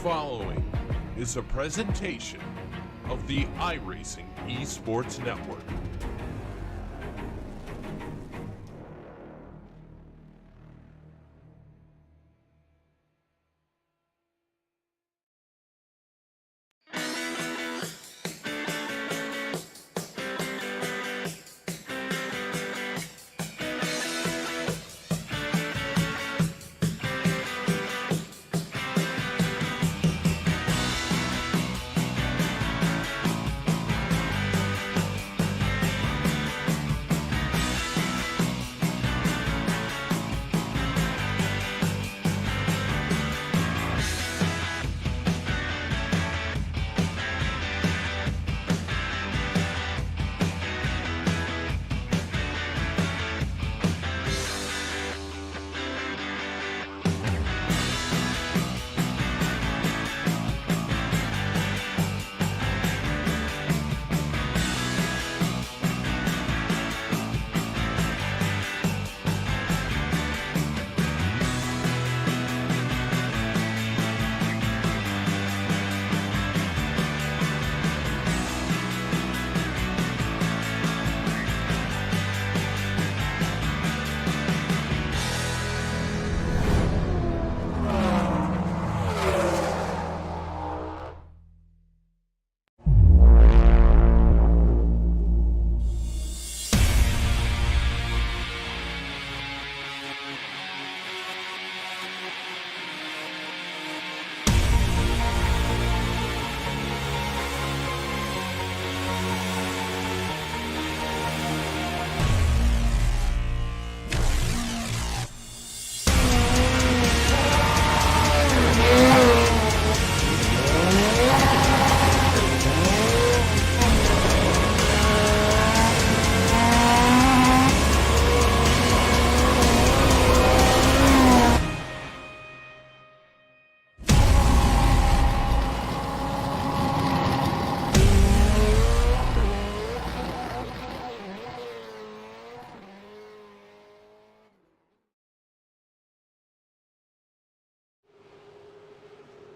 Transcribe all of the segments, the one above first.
following is a presentation of the iRacing Esports Network.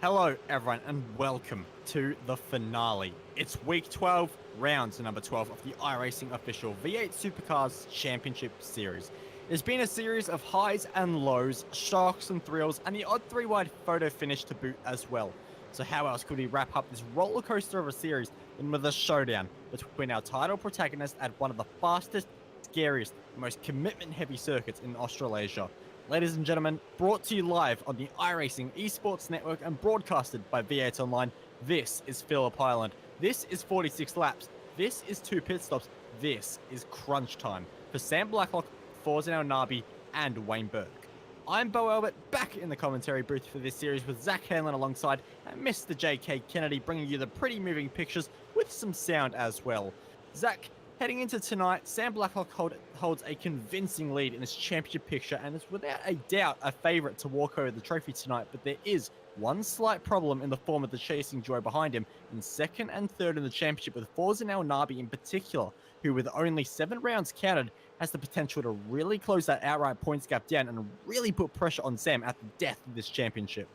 Hello everyone and welcome to the finale. It's week 12, round number 12 of the iRacing official V8 Supercars Championship Series. It's been a series of highs and lows, shocks and thrills, and the odd three-wide photo finish to boot as well. So how else could we wrap up this roller coaster of a series than with a showdown between our title protagonists at one of the fastest, scariest, most commitment-heavy circuits in Australasia. Ladies and gentlemen, brought to you live on the iRacing Esports Network and broadcasted by V8 Online, this is Phillip Island. This is 46 laps. This is 2 pit stops. This is crunch time for Sam Blacklock, Forza Nabi, and Wayne Burke. I'm Bo Albert, back in the commentary booth for this series with Zach Hanlon alongside and Mr. JK Kennedy, bringing you the pretty moving pictures with some sound as well. Zach, heading into tonight, Sam Blacklock holds a convincing lead in this championship picture and is without a doubt a favourite to walk over the trophy tonight, but there is one slight problem in the form of the chasing duo behind him in second and third in the championship, with Forza Nabi in particular, who with only 7 rounds counted has the potential to really close that outright points gap down and really put pressure on Sam at the death of this championship.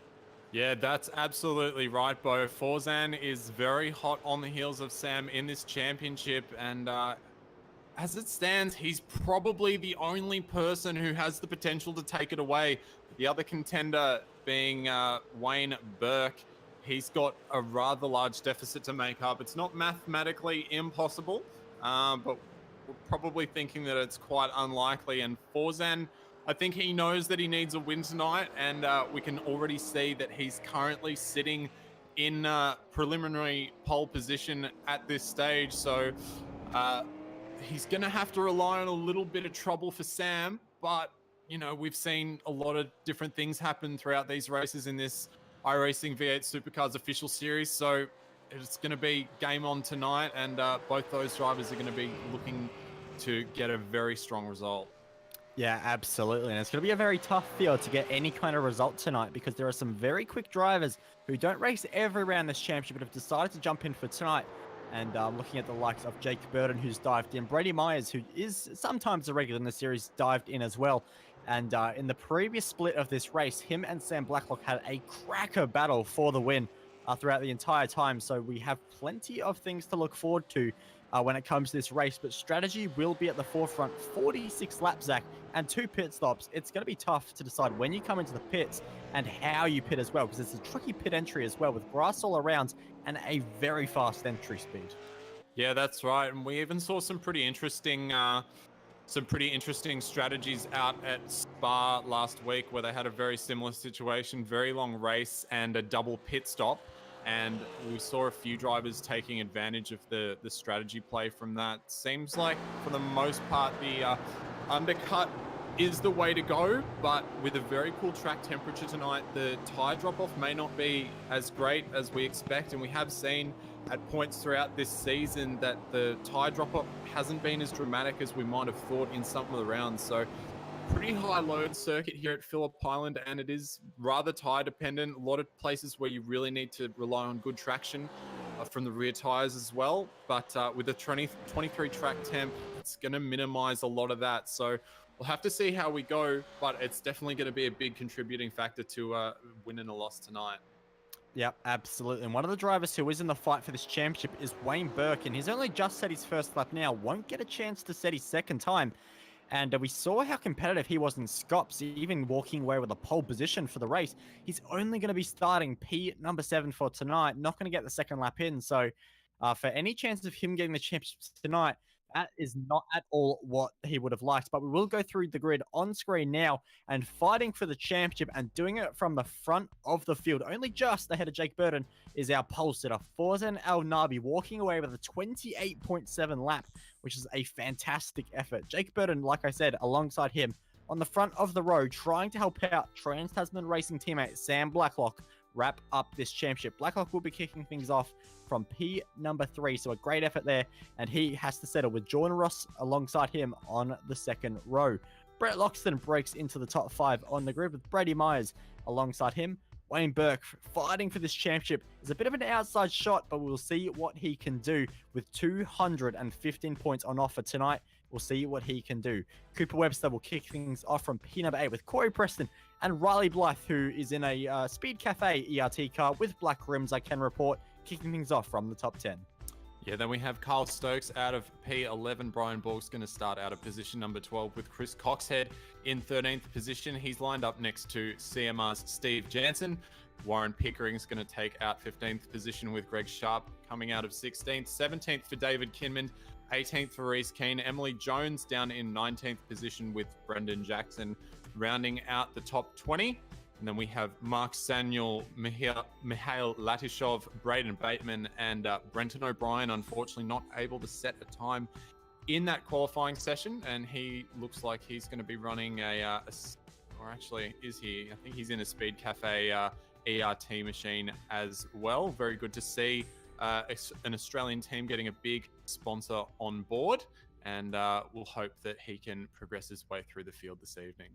Yeah, that's absolutely right, Bo. Forzan is very hot on the heels of Sam in this championship, and as it stands, he's probably the only person who has the potential to take it away. The other contender being Wayne Burke. He's got a rather large deficit to make up. It's not mathematically impossible, but we're probably thinking that it's quite unlikely. And Forzan, I think he knows that he needs a win tonight, and we can already see that he's currently sitting in preliminary pole position at this stage. So he's going to have to rely on a little bit of trouble for Sam, but, you know, we've seen a lot of different things happen throughout these races in this iRacing V8 Supercars official series. So it's going to be game on tonight, and both those drivers are going to be looking to get a very strong result. Yeah, absolutely. And it's going to be a very tough field to get any kind of result tonight because there are some very quick drivers who don't race every round this championship but have decided to jump in for tonight. And looking at the likes of Jake Burton, who's dived in. Brady Myers, who is sometimes a regular in the series, dived in as well. And in the previous split of this race, him and Sam Blacklock had a cracker battle for the win throughout the entire time. So we have plenty of things to look forward to when it comes to this race, but strategy will be at the forefront. 46 laps, Zach, and 2 pit stops. It's going to be tough to decide when you come into the pits and how you pit as well, because it's a tricky pit entry as well with grass all around and a very fast entry speed. Yeah, that's right. And we even saw some pretty interesting strategies out at Spa last week, where they had a very similar situation, very long race and a double pit stop. And we saw a few drivers taking advantage of the strategy play from that. Seems like, for the most part, the undercut is the way to go, but with a very cool track temperature tonight, the tire drop-off may not be as great as we expect. And we have seen at points throughout this season that the tire drop-off hasn't been as dramatic as we might have thought in some of the rounds. So pretty high load circuit here at Phillip Island, and it is rather tire dependent. A lot of places where you really need to rely on good traction from the rear tires as well. But with the 23 track temp, it's going to minimize a lot of that. So we'll have to see how we go, but it's definitely going to be a big contributing factor to winning a loss tonight. Yep, absolutely. And one of the drivers who is in the fight for this championship is Wayne Burke, and he's only just set his first lap now, won't get a chance to set his second time. And we saw how competitive he was in Scops, even walking away with a pole position for the race. He's only going to be starting number 7 for tonight, not going to get the second lap in. So for any chance of him getting the championship tonight, that is not at all what he would have liked. But we will go through the grid on screen now, and fighting for the championship and doing it from the front of the field, only just ahead of Jake Burton, is our pole sitter, Fawzan Al Nabi, walking away with a 28.7 lap, which is a fantastic effort. Jake Burton, like I said, alongside him on the front of the row, trying to help out Trans-Tasman Racing teammate Sam Blacklock wrap up this championship. Blacklock will be kicking things off from P number 3, so a great effort there, and he has to settle with Jordan Ross alongside him on the second row. Brett Loxton breaks into the top 5 on the grid with Brady Myers alongside him. Wayne Burke fighting for this championship is a bit of an outside shot, but we'll see what he can do with 215 points on offer tonight. We'll see what he can do. Cooper Webster will kick things off from P number 8 with Corey Preston and Riley Blythe, who is in a Speed Cafe ERT car with black rims, I can report, kicking things off from the top 10. Yeah, then we have Carl Stokes out of P11. Brian Borg's going to start out of position number 12 with Chris Coxhead in 13th position. He's lined up next to CMR's Steve Jansen. Warren Pickering's going to take out 15th position with Greg Sharp coming out of 16th. 17th for David Kinman. 18th for Reese Keane. Emily Jones down in 19th position with Brendan Jackson, rounding out the top 20. And then we have Mark Samuel, Mikhail Latishov, Braden Bateman, and Brenton O'Brien, unfortunately not able to set a time in that qualifying session. And he looks like he's going to be running or actually, is he? I think he's in a Speed Cafe ERT machine as well. Very good to see an Australian team getting a big sponsor on board. And we'll hope that he can progress his way through the field this evening.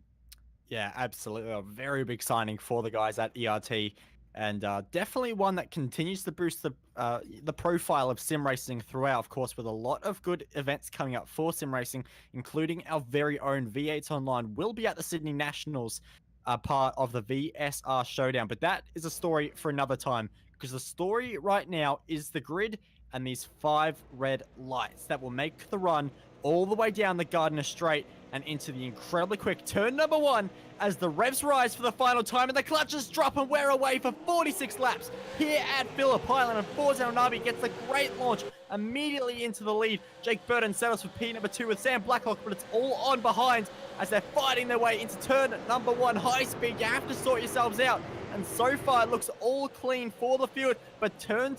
Yeah, absolutely. A very big signing for the guys at ERT, and definitely one that continues to boost the profile of sim racing throughout, of course, with a lot of good events coming up for sim racing, including our very own V8 Online will be at the Sydney Nationals, part of the VSR Showdown. But that is a story for another time, because the story right now is the grid and these 5 red lights that will make the run all the way down the Gardiner Straight and into the incredibly quick turn number 1 as the revs rise for the final time and the clutches drop, and we're away for 46 laps here at Phillip Island. And Fawzan Al Nabi gets a great launch immediately into the lead. Jake Burton settles for P number 2 with Sam Blacklock, but it's all on behind as they're fighting their way into turn number 1. High speed, you have to sort yourselves out. And so far, it looks all clean for the field, but turn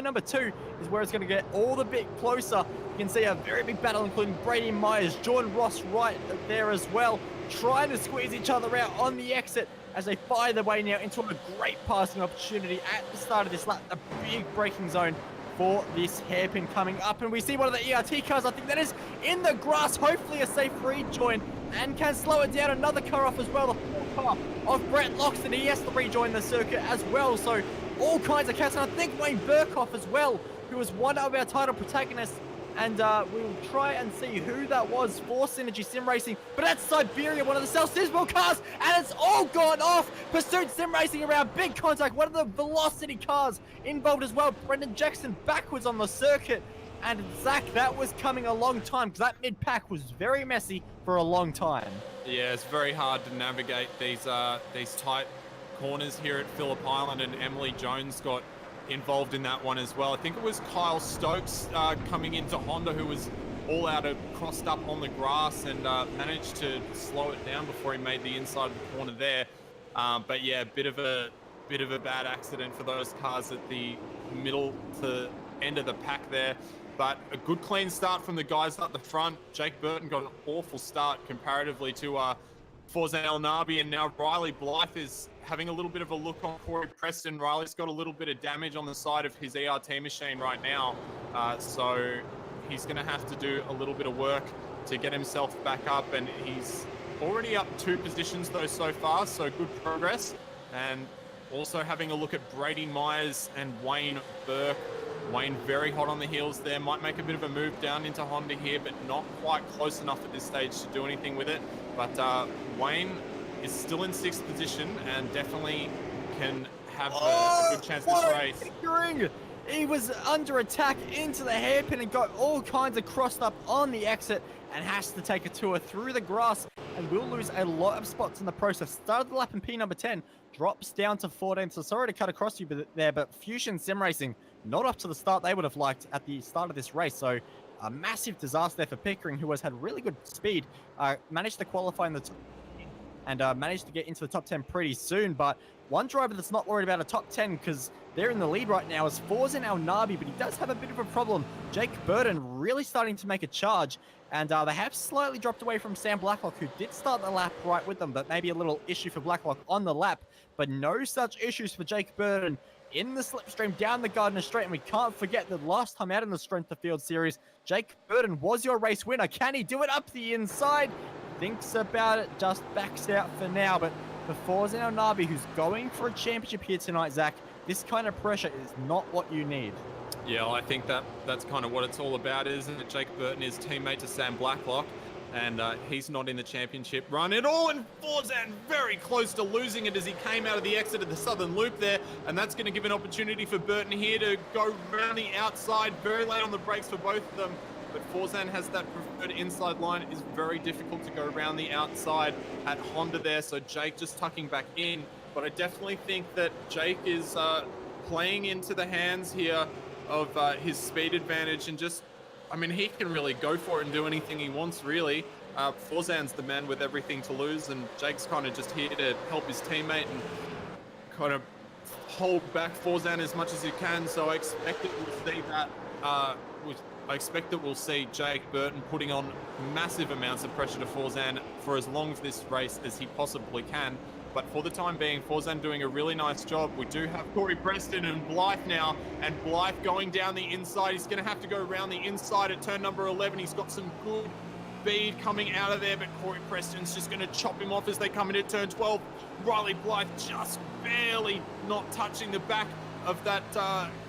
number 2 is where it's going to get all the bit closer. You can see a very big battle, including Brady Myers, Jordan Ross right there as well, trying to squeeze each other out on the exit as they fire their way now into a great passing opportunity at the start of this lap. A big braking zone for this hairpin coming up, and we see one of the ERT cars, I think that is in the grass, hopefully a safe rejoin, and can slow it down. Another car off as well, the full car of Brett Loxton. He has to rejoin the circuit as well, so all kinds of cats, and I think Wayne Burke off as well, who was one of our title protagonists and we'll try and see who that was for Synergy Sim Racing. But that's Siberia, one of the self-dismal cars, and it's all gone off. Pursuit Sim Racing around, big contact, one of the Velocity cars involved as well. Brendan Jackson backwards on the circuit. And Zach, that was coming a long time because that mid-pack was very messy for a long time. Yeah, it's very hard to navigate these tight corners here at Phillip Island, and Emily Jones got involved in that one as well. I think it was Kyle Stokes coming into Honda, who was all out of crossed up on the grass and managed to slow it down before he made the inside of the corner there. But yeah, bit of a bad accident for those cars at the middle to end of the pack there. But a good clean start from the guys up the front. Jake Burton got an awful start comparatively to Forzan El Nabi, and now Riley Blythe is having a little bit of a look on Corey Preston. Riley's got a little bit of damage on the side of his ERT machine right now, so he's going to have to do a little bit of work to get himself back up, and he's already up 2 positions though so far, so good progress. And also having a look at Brady Myers and Wayne Burke. Wayne very hot on the heels there, might make a bit of a move down into Honda here, but not quite close enough at this stage to do anything with it. But Wayne is still in 6th position and definitely can have a good chance this race. He was under attack into the hairpin and got all kinds of crossed up on the exit and has to take a tour through the grass and will lose a lot of spots in the process. Started the lap in P number 10, drops down to 14. So sorry to cut across you there, but Fusion Sim Racing not up to the start they would have liked at the start of this race. So a massive disaster there for Pickering, who has had really good speed, managed to qualify in the top and managed to get into the top 10 pretty soon. But one driver that's not worried about a top 10 because they're in the lead right now is Forzan El Nabi, but he does have a bit of a problem. Jake Burton really starting to make a charge, and they have slightly dropped away from Sam Blacklock, who did start the lap right with them, but maybe a little issue for Blacklock on the lap. But no such issues for Jake Burton in the slipstream down the Gardner Straight, and we can't forget that last time out in the Strength of Field Series, Jake Burton was your race winner. Can he do it up the inside? Thinks about it, just backs out for now. But for Forzan El Nabi, who's going for a championship here tonight, Zach, this kind of pressure is not what you need. Yeah, well, I think that's kind of what it's all about, isn't it? Jake Burton is teammate to Sam Blacklock, and he's not in the championship run at all, and Forzan very close to losing it as he came out of the exit of the Southern Loop there, and that's going to give an opportunity for Burton here to go round the outside, very late on the brakes for both of them. But Forzan has that preferred inside line. It is very difficult to go around the outside at Honda there, so Jake just tucking back in. But I definitely think that Jake is playing into the hands here of his speed advantage, and just, I mean, he can really go for it and do anything he wants, really. Forzan's the man with everything to lose, and Jake's kind of just here to help his teammate and kind of hold back Forzan as much as he can. So I expect that we'll see that. I expect that we'll see Jake Burton putting on massive amounts of pressure to Forzan for as long as this race as he possibly can. But for the time being, Forzan doing a really nice job. We do have Corey Preston and Blythe now, and Blythe going down the inside. He's going to have to go around the inside at turn number 11. He's got some good speed coming out of there, but Corey Preston's just going to chop him off as they come into turn 12. Riley Blythe just barely not touching the back of that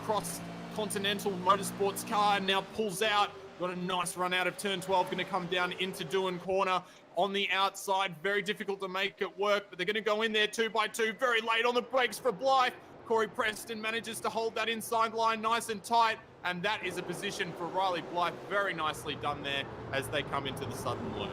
cross-continental motorsports car, and now pulls out. Got a nice run out of turn 12, going to come down into Doohan Corner on the outside. Very difficult to make it work, but they're going to go in there 2 by 2, very late on the brakes for Blythe. Corey Preston manages to hold that inside line nice and tight, and that is a position for Riley Blythe. Very nicely done there as they come into the Southern Loop.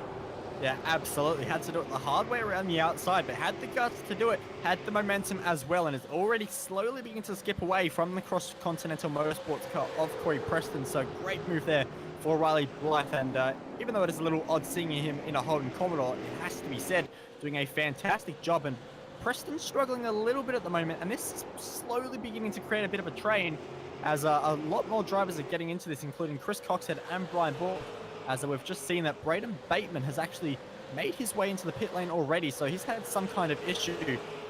Yeah, absolutely. Had to do it the hard way around the outside, but had the guts to do it, had the momentum as well, and is already slowly beginning to skip away from the cross-continental motorsports car of Corey Preston. So great move there for Riley Blythe, and even though it is a little odd seeing him in a Holden Commodore, it has to be said, doing a fantastic job. And Preston's struggling a little bit at the moment, and this is slowly beginning to create a bit of a train as a lot more drivers are getting into this, including Chris Coxhead and Brian Ball, as we've just seen that Braden Bateman has actually made his way into the pit lane already, so he's had some kind of issue,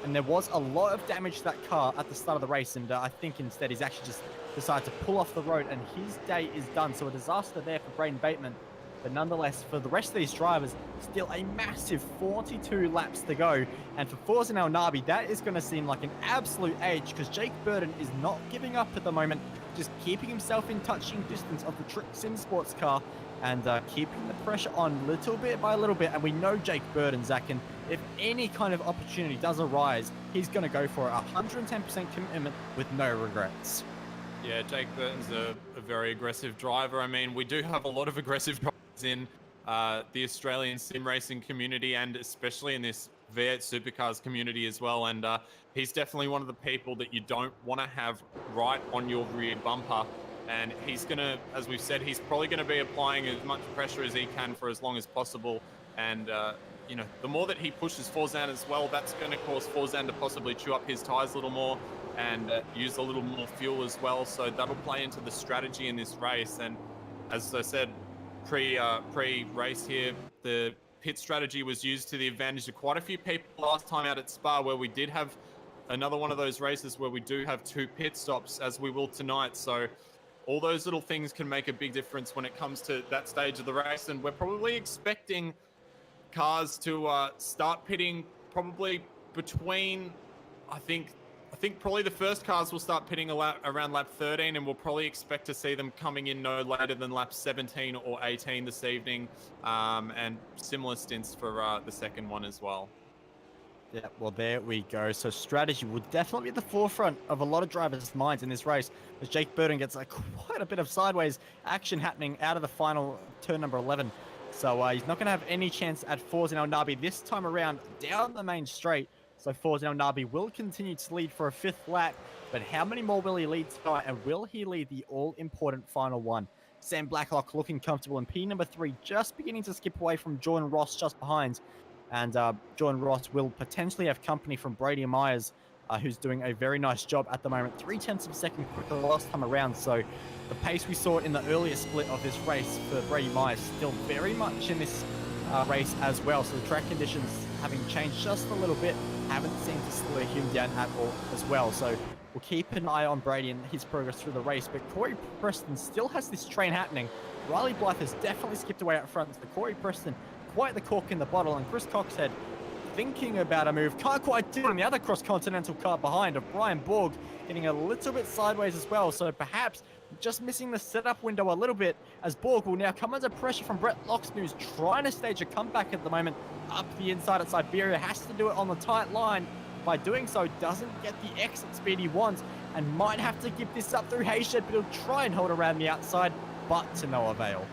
and there was a lot of damage to that car at the start of the race, and I think instead he's actually just decided to pull off the road, and his day is done. So a disaster there for Braden Bateman. But nonetheless, for the rest of these drivers, still a massive 42 laps to go. And for Forza El Nabi, that is going to seem like an absolute age because Jake Burton is not giving up at the moment, just keeping himself in touching distance of the Trick Sim sports car and keeping the pressure on little bit by little bit. And we know Jake Burton, Zach, and if any kind of opportunity does arise, he's going to go for a 110% commitment with no regrets. Yeah, Jake Burton's a very aggressive driver. I mean, we do have a lot of aggressive drivers in the Australian sim racing community and especially in this V8 Supercars community as well. And he's definitely one of the people that you don't want to have right on your rear bumper. And he's going to, as we've said, he's probably going to be applying as much pressure as he can for as long as possible. And, you know, the more that he pushes Forzan as well, that's going to cause Forzan to possibly chew up his tires a little more and use a little more fuel as well. So that'll play into the strategy in this race. And as I said, pre-race here, the pit strategy was used to the advantage of quite a few people last time out at Spa, where we did have another one of those races where we do have 2 pit stops, as we will tonight. So all those little things can make a big difference when it comes to that stage of the race. And we're probably expecting cars to start pitting probably between, I think probably the first cars will start pitting around lap 13, and we'll probably expect to see them coming in no later than lap 17 or 18 this evening, and similar stints for the second one as well. Yeah, well, there we go. So strategy will definitely be at the forefront of a lot of drivers' minds in this race, as Jake Burton gets quite a bit of sideways action happening out of the final turn number 11. So he's not going to have any chance at Forza El Nabi this time around down the main straight. So Forza El Nabi will continue to lead for a 5th lap, but how many more will he lead tonight, and will he lead the all-important final one? Sam Blacklock looking comfortable in P number 3, just beginning to skip away from Jordan Ross just behind. And Jordan Ross will potentially have company from Brady Myers, who's doing a very nice job at the moment. 0.3 of a second quicker last time around. So the pace we saw in the earlier split of this race for Brady Myers still very much in this race as well. So the track conditions having changed just a little bit haven't seemed to slow him down at all as well. So we'll keep an eye on Brady and his progress through the race. But Corey Preston still has this train happening. Riley Blythe has definitely skipped away up front. So Corey Preston, quite the cork in the bottle, and Chris Coxhead thinking about a move, can't quite do it on the other cross-continental car behind of Brian Borg, getting a little bit sideways as well, so perhaps just missing the setup window a little bit, as Borg will now come under pressure from Brett Loxton, who's trying to stage a comeback at the moment up the inside at Siberia, has to do it on the tight line. By doing so, doesn't get the exit speed he wants, and might have to give this up through Hayshed, but he'll try and hold around the outside, but to no avail.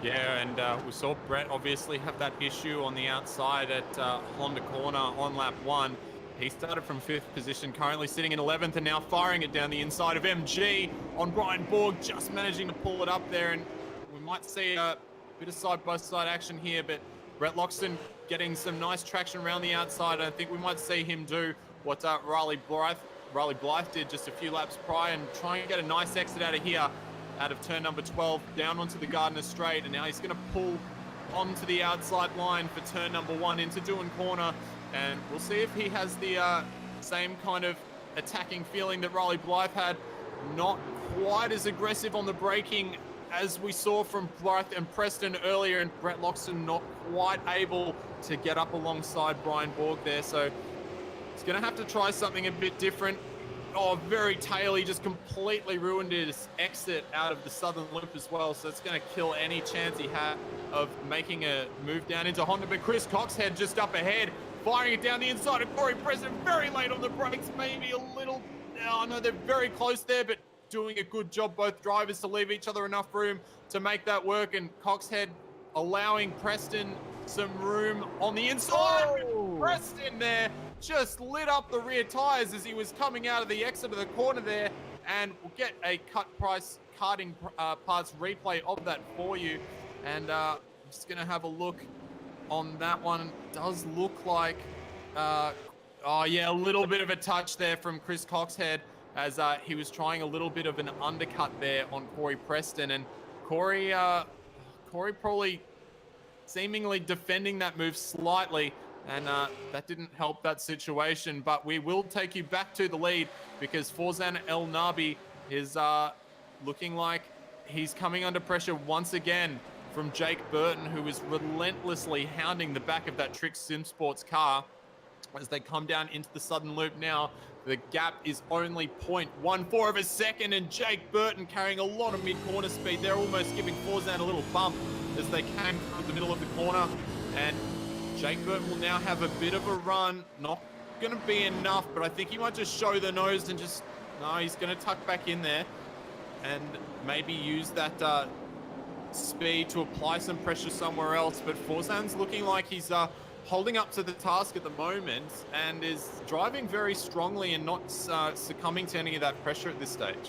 Yeah, and we saw Brett obviously have that issue on the outside at Honda Corner on lap 1. He started from 5th position, currently sitting in 11th, and now firing it down the inside of MG on Brian Borg, just managing to pull it up there. And we might see a bit of side-by-side action here, but Brett Loxton getting some nice traction around the outside. I think we might see him do what Riley Blythe did just a few laps prior and try and get a nice exit out of here, out of turn number 12, down onto the Gardner Straight, and now he's going to pull onto the outside line for turn number 1 into Doohan Corner, and we'll see if he has the same kind of attacking feeling that Riley Blythe had. Not quite as aggressive on the braking as we saw from Blythe and Preston earlier, and Brett Loxton not quite able to get up alongside Brian Borg there, so he's going to have to try something a bit different. Oh, very taily, just completely ruined his exit out of the southern loop as well. So it's going to kill any chance he had of making a move down into Honda. But Chris Coxhead just up ahead, firing it down the inside of Corey Preston. Very late on the brakes, maybe a little. Oh, no, they're very close there, but doing a good job, both drivers, to leave each other enough room to make that work. And Coxhead allowing Preston some room on the inside. Oh. Preston there just lit up the rear tires as he was coming out of the exit of the corner there, and we'll get a cut price karting parts replay of that for you. And I'm just gonna have a look on that one. Does look like oh yeah, a little bit of a touch there from Chris Coxhead as he was trying a little bit of an undercut there on Corey Preston, and Corey probably seemingly defending that move slightly, and that didn't help that situation. But we will take you back to the lead because Forzan El Nabi is looking like he's coming under pressure once again from Jake Burton, who is relentlessly hounding the back of that Trick Sim Sports car as they come down into the southern loop now. The gap is only 0.14 of a second, and Jake Burton carrying a lot of mid-corner speed. They're almost giving Forzan a little bump as they came through the middle of the corner, and Jake Burton will now have a bit of a run. Not going to be enough, but I think he might just show the nose and just, no, he's going to tuck back in there and maybe use that speed to apply some pressure somewhere else. But Forzan's looking like he's holding up to the task at the moment and is driving very strongly and not succumbing to any of that pressure at this stage.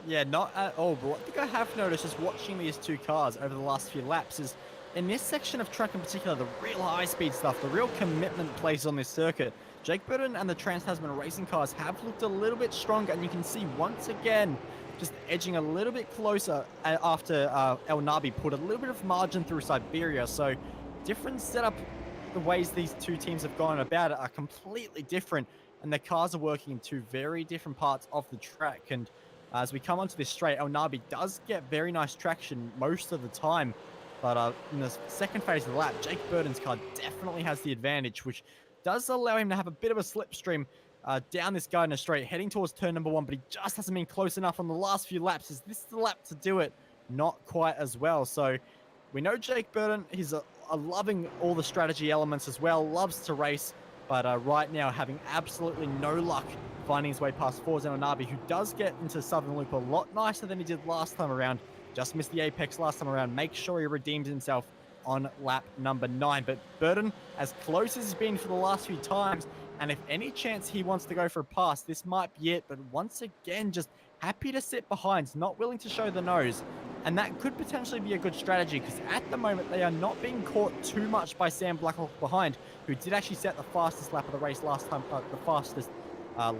Yeah, not at all. But what I think I have noticed just watching these two cars over the last few laps is in this section of track in particular, the real high-speed stuff, the real commitment plays on this circuit, Jake Burton and the Trans-Tasman racing cars have looked a little bit stronger, and you can see once again just edging a little bit closer after El Nabi put a little bit of margin through Siberia. So different setup. The ways these two teams have gone about it are completely different, and the cars are working in two very different parts of the track. And as we come onto this straight, El Nabi does get very nice traction most of the time, but in the second phase of the lap, Jake Burton's car definitely has the advantage, which does allow him to have a bit of a slipstream down this Gardner straight, heading towards turn number 1, but he just hasn't been close enough on the last few laps. Is this the lap to do it? Not quite as well. So we know Jake Burton, he's loving all the strategy elements as well, loves to race, but right now having absolutely no luck finding his way past Forzan Nabi, who does get into Southern Loop a lot nicer than he did last time around. Just missed the apex last time around. Make sure he redeems himself on lap number 9. But Burton, as close as he's been for the last few times, and if any chance he wants to go for a pass, this might be it. But once again, just happy to sit behind, not willing to show the nose. And that could potentially be a good strategy, because at the moment they are not being caught too much by Sam Blackhawk behind, who did actually set the fastest lap of the race last time, the fastest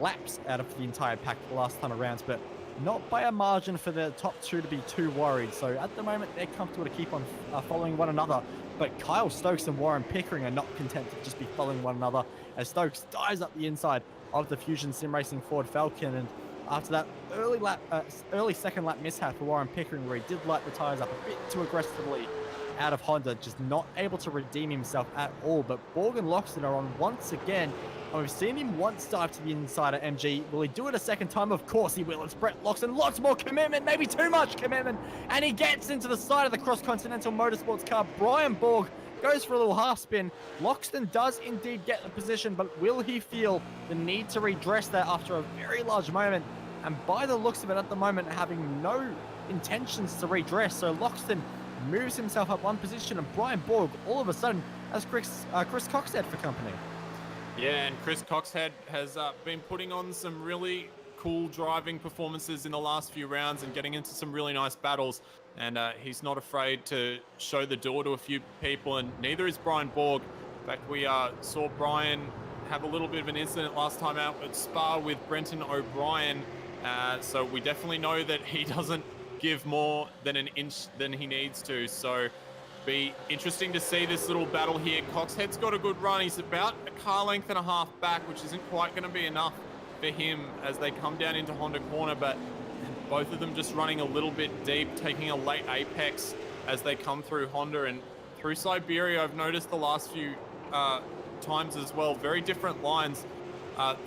laps out of the entire pack last time around, but not by a margin for the top two to be too worried. So at the moment they're comfortable to keep on following one another, but Kyle Stokes and Warren Pickering are not content to just be following one another, as Stokes dives up the inside of the Fusion Sim Racing Ford Falcon. And after that early second lap mishap for Warren Pickering, where he did light the tires up a bit too aggressively out of Honda, just not able to redeem himself at all. But Borg and Loxton are on once again, and we've seen him once dive to the inside of MG. Will he do it a second time? Of course he will. It's Brett Loxton. Lots more commitment, maybe too much commitment, and he gets into the side of the Cross Continental Motorsports car. Brian Borg goes for a little half spin. Loxton does indeed get the position, but will he feel the need to redress that after a very large moment? And by the looks of it at the moment, having no intentions to redress. So Loxton moves himself up one position, and Brian Borg all of a sudden has Chris Coxhead for company. Yeah, and Chris Coxhead has been putting on some really cool driving performances in the last few rounds and getting into some really nice battles. And he's not afraid to show the door to a few people, and neither is Brian Borg. In fact, we saw Brian have a little bit of an incident last time out at Spa with Brenton O'Brien. So we definitely know that he doesn't give more than an inch than he needs to. So be interesting to see this little battle here. Coxhead's got a good run. He's about a car length and a half back, which isn't quite going to be enough for him as they come down into Honda corner. But both of them just running a little bit deep, taking a late apex as they come through Honda and through Siberia. I've noticed the last few times as well, very different lines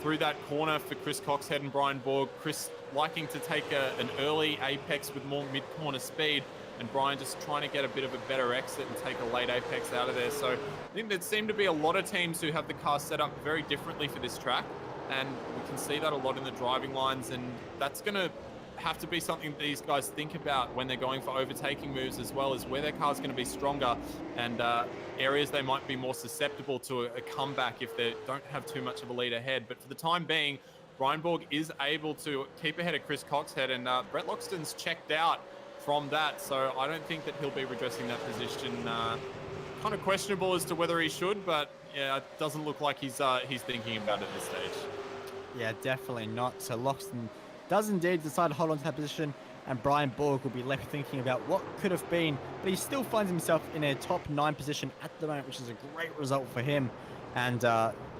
through that corner for Chris Coxhead and Brian Borg. Chris liking to take an early apex with more mid-corner speed, and Brian just trying to get a bit of a better exit and take a late apex out of there. So I think there seem to be a lot of teams who have the car set up very differently for this track, and we can see that a lot in the driving lines, and that's going to have to be something these guys think about when they're going for overtaking moves, as well as where their car's going to be stronger and areas they might be more susceptible to a comeback if they don't have too much of a lead ahead. But for the time being, Brian Borg is able to keep ahead of Chris Coxhead, and Brett Loxton's checked out from that, so I don't think that he'll be redressing that position. Kind of questionable as to whether he should, but yeah, it doesn't look like he's thinking about it at this stage. Yeah, definitely not. So Loxton does indeed decide to hold on to that position, and Brian Borg will be left thinking about what could have been, but he still finds himself in a top 9 position at the moment, which is a great result for him. And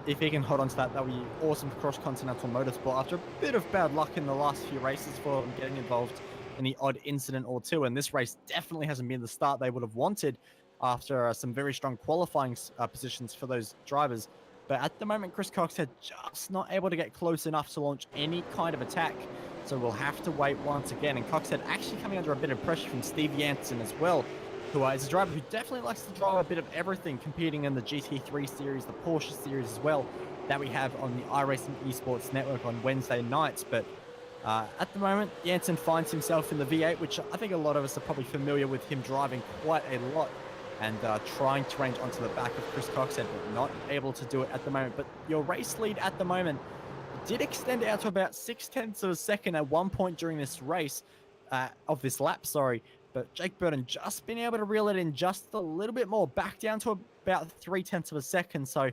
if he can hold on to that, that'll be awesome for Cross Continental Motorsport after a bit of bad luck in the last few races for him getting involved in the odd incident or two. And this race definitely hasn't been the start they would have wanted after some very strong qualifying positions for those drivers. But at the moment, Chris Coxhead just not able to get close enough to launch any kind of attack. So we'll have to wait once again. And Coxhead actually coming under a bit of pressure from Steve Jansen as well, who is a driver who definitely likes to drive a bit of everything, competing in the GT3 series, the Porsche series as well, that we have on the iRacing Esports Network on Wednesday nights. But at the moment, Jansen finds himself in the V8, which I think a lot of us are probably familiar with him driving quite a lot, and trying to range onto the back of Chris Coxhead, but not able to do it at the moment. But your race lead at the moment did extend out to about 0.6 of a second at one point during this race, of this lap, sorry. But Jake Burton just been able to reel it in just a little bit more, back down to about 0.3 of a second. So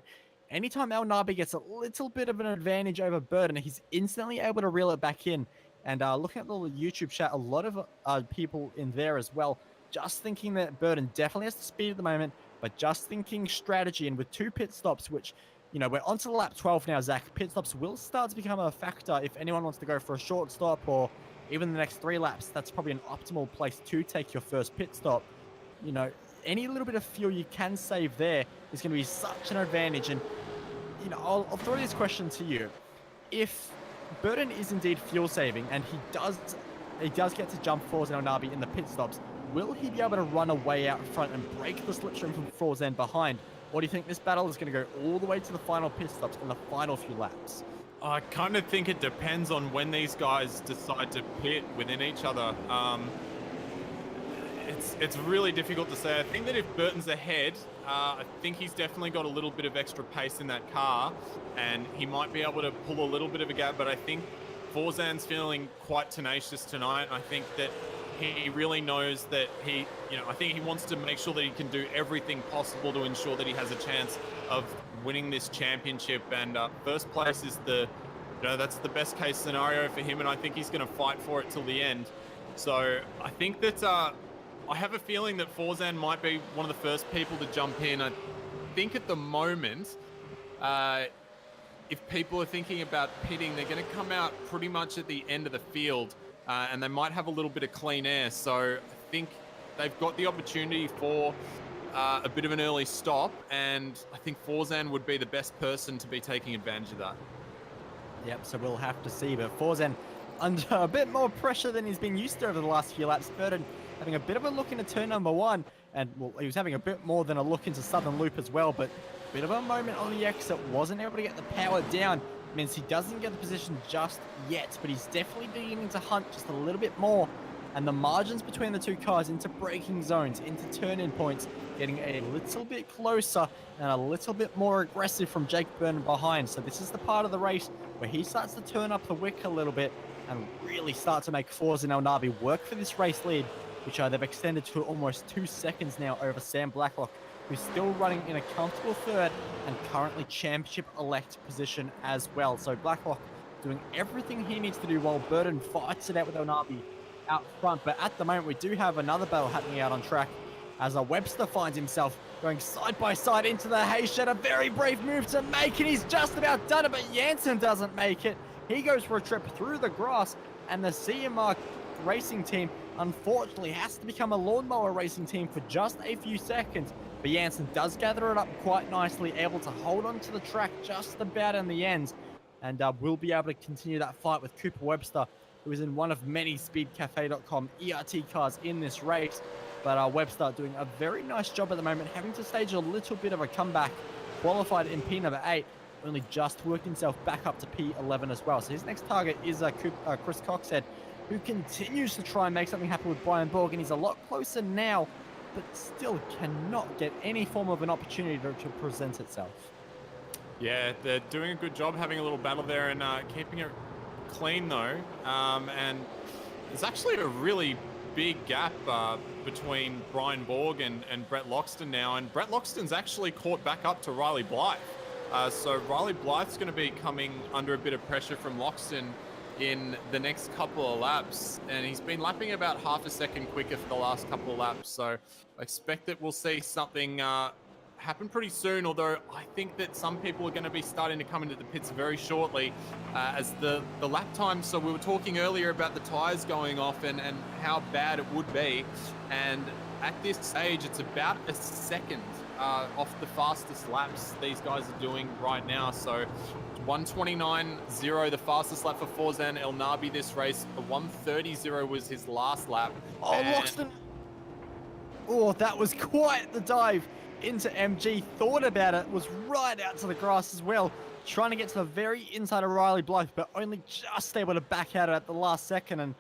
anytime El Nabi gets a little bit of an advantage over Burton, he's instantly able to reel it back in. And looking at the YouTube chat, a lot of people in there as well, just thinking that Burton definitely has the speed at the moment, but just thinking strategy. And with 2 pit stops, which, you know, we're onto the lap 12 now, Zach. Pit stops will start to become a factor if anyone wants to go for a short stop, or even the next 3 laps. That's probably an optimal place to take your first pit stop. You know, any little bit of fuel you can save there is going to be such an advantage. And, you know, I'll throw this question to you. If Burton is indeed fuel saving, and he does get to jump Forza and Nabi in the pit stops, will he be able to run away out front and break the slipstream from Forza behind? Or do you think this battle is going to go all the way to the final pit stops in the final few laps? I kind of think it depends on when these guys decide to pit within each other. It's really difficult to say. I think that if Burton's ahead, I think he's definitely got a little bit of extra pace in that car, and he might be able to pull a little bit of a gap. But I think Forzan's feeling quite tenacious tonight. I think that he really knows that I think he wants to make sure that he can do everything possible to ensure that he has a chance of winning this championship. And first place is that's the best case scenario for him, and I think he's going to fight for it till the end. So I think that I have a feeling that Forzan might be one of the first people to jump in. I think at the moment, if people are thinking about pitting, they're going to come out pretty much at the end of the field. And they might have a little bit of clean air. So I think they've got the opportunity for a bit of an early stop, and I think Forzan would be the best person to be taking advantage of that. Yep, so we'll have to see. But Forzan under a bit more pressure than he's been used to over the last few laps. Burton having a bit of a look into turn number 1, and well, he was having a bit more than a look into Southern Loop as well, but a bit of a moment on the exit, wasn't able to get the power down. Means he doesn't get the position just yet, but he's definitely beginning to hunt just a little bit more. And the margins between the two cars into braking zones, into turn-in points, getting a little bit closer and a little bit more aggressive from Jake Burton behind. So this is the part of the race where he starts to turn up the wick a little bit and really start to make Forza and El Nabi work for this race lead, which they've extended to almost 2 seconds now over Sam Blacklock, who's still running in a comfortable third and currently championship elect position as well. So Blacklock doing everything he needs to do while Burton fights it out with El Nabi out front. But at the moment, we do have another battle happening out on track as Webster finds himself going side by side into the hay shed. A very brave move to make it. He's just about done it, but Jansen doesn't make it. He goes for a trip through the grass, and the CMR racing team unfortunately has to become a lawnmower racing team for just a few seconds. But Jansen does gather it up quite nicely, able to hold on to the track just about in the end, and will be able to continue that fight with Cooper Webster, who is in one of many SpeedCafe.com ERT cars in this race. But Webster doing a very nice job at the moment, having to stage a little bit of a comeback. Qualified in P number 8, only just worked himself back up to P11 as well. So his next target is Chris Coxhead, who continues to try and make something happen with Brian Borg, and he's a lot closer now, but still cannot get any form of an opportunity to present itself. Yeah, they're doing a good job having a little battle there and keeping it clean though. And there's actually a really big gap between Brian Borg and Brett Loxton now, and Brett Loxton's actually caught back up to Riley Blythe. So Riley Blythe's going to be coming under a bit of pressure from Loxton in the next couple of laps, and he's been lapping about half a second quicker for the last couple of laps. So I expect that we'll see something happen pretty soon, although I think that some people are going to be starting to come into the pits very shortly as the lap time. So we were talking earlier about the tires going off and how bad it would be. And at this stage, it's about a second off the fastest laps these guys are doing right now. So 1:29.0, the fastest lap for Forzan El Nabi this race. 1:30.0 was his last lap. Oh, Loxton. Oh, that was quite the dive into MG. Thought about it, was right out to the grass as well. Trying to get to the very inside of Riley Blythe, but only just able to back out at the last second. And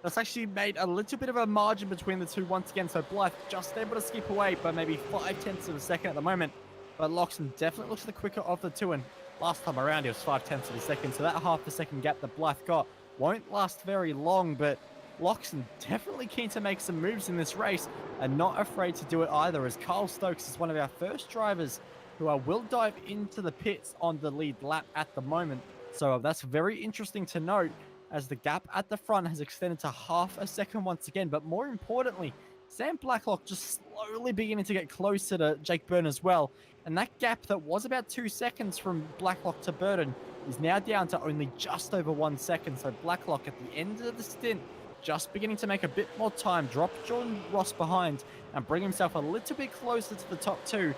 that's actually made a little bit of a margin between the two once again. So Blythe just able to skip away by maybe 0.5 of a second at the moment. But Loxton definitely looks the quicker of the two. And last time around, he was 0.5 of a second. So that half a second gap that Blythe got won't last very long. But Loxton definitely keen to make some moves in this race and not afraid to do it either, as Carl Stokes is one of our first drivers who will dive into the pits on the lead lap at the moment. So that's very interesting to note, as the gap at the front has extended to half a second once again. But more importantly, Sam Blacklock just slowly beginning to get closer to Jake Burton as well. And that gap that was about 2 seconds from Blacklock to Burton is now down to only just over 1 second. So Blacklock at the end of the stint just beginning to make a bit more time, drop Jordan Ross behind and bring himself a little bit closer to the top two.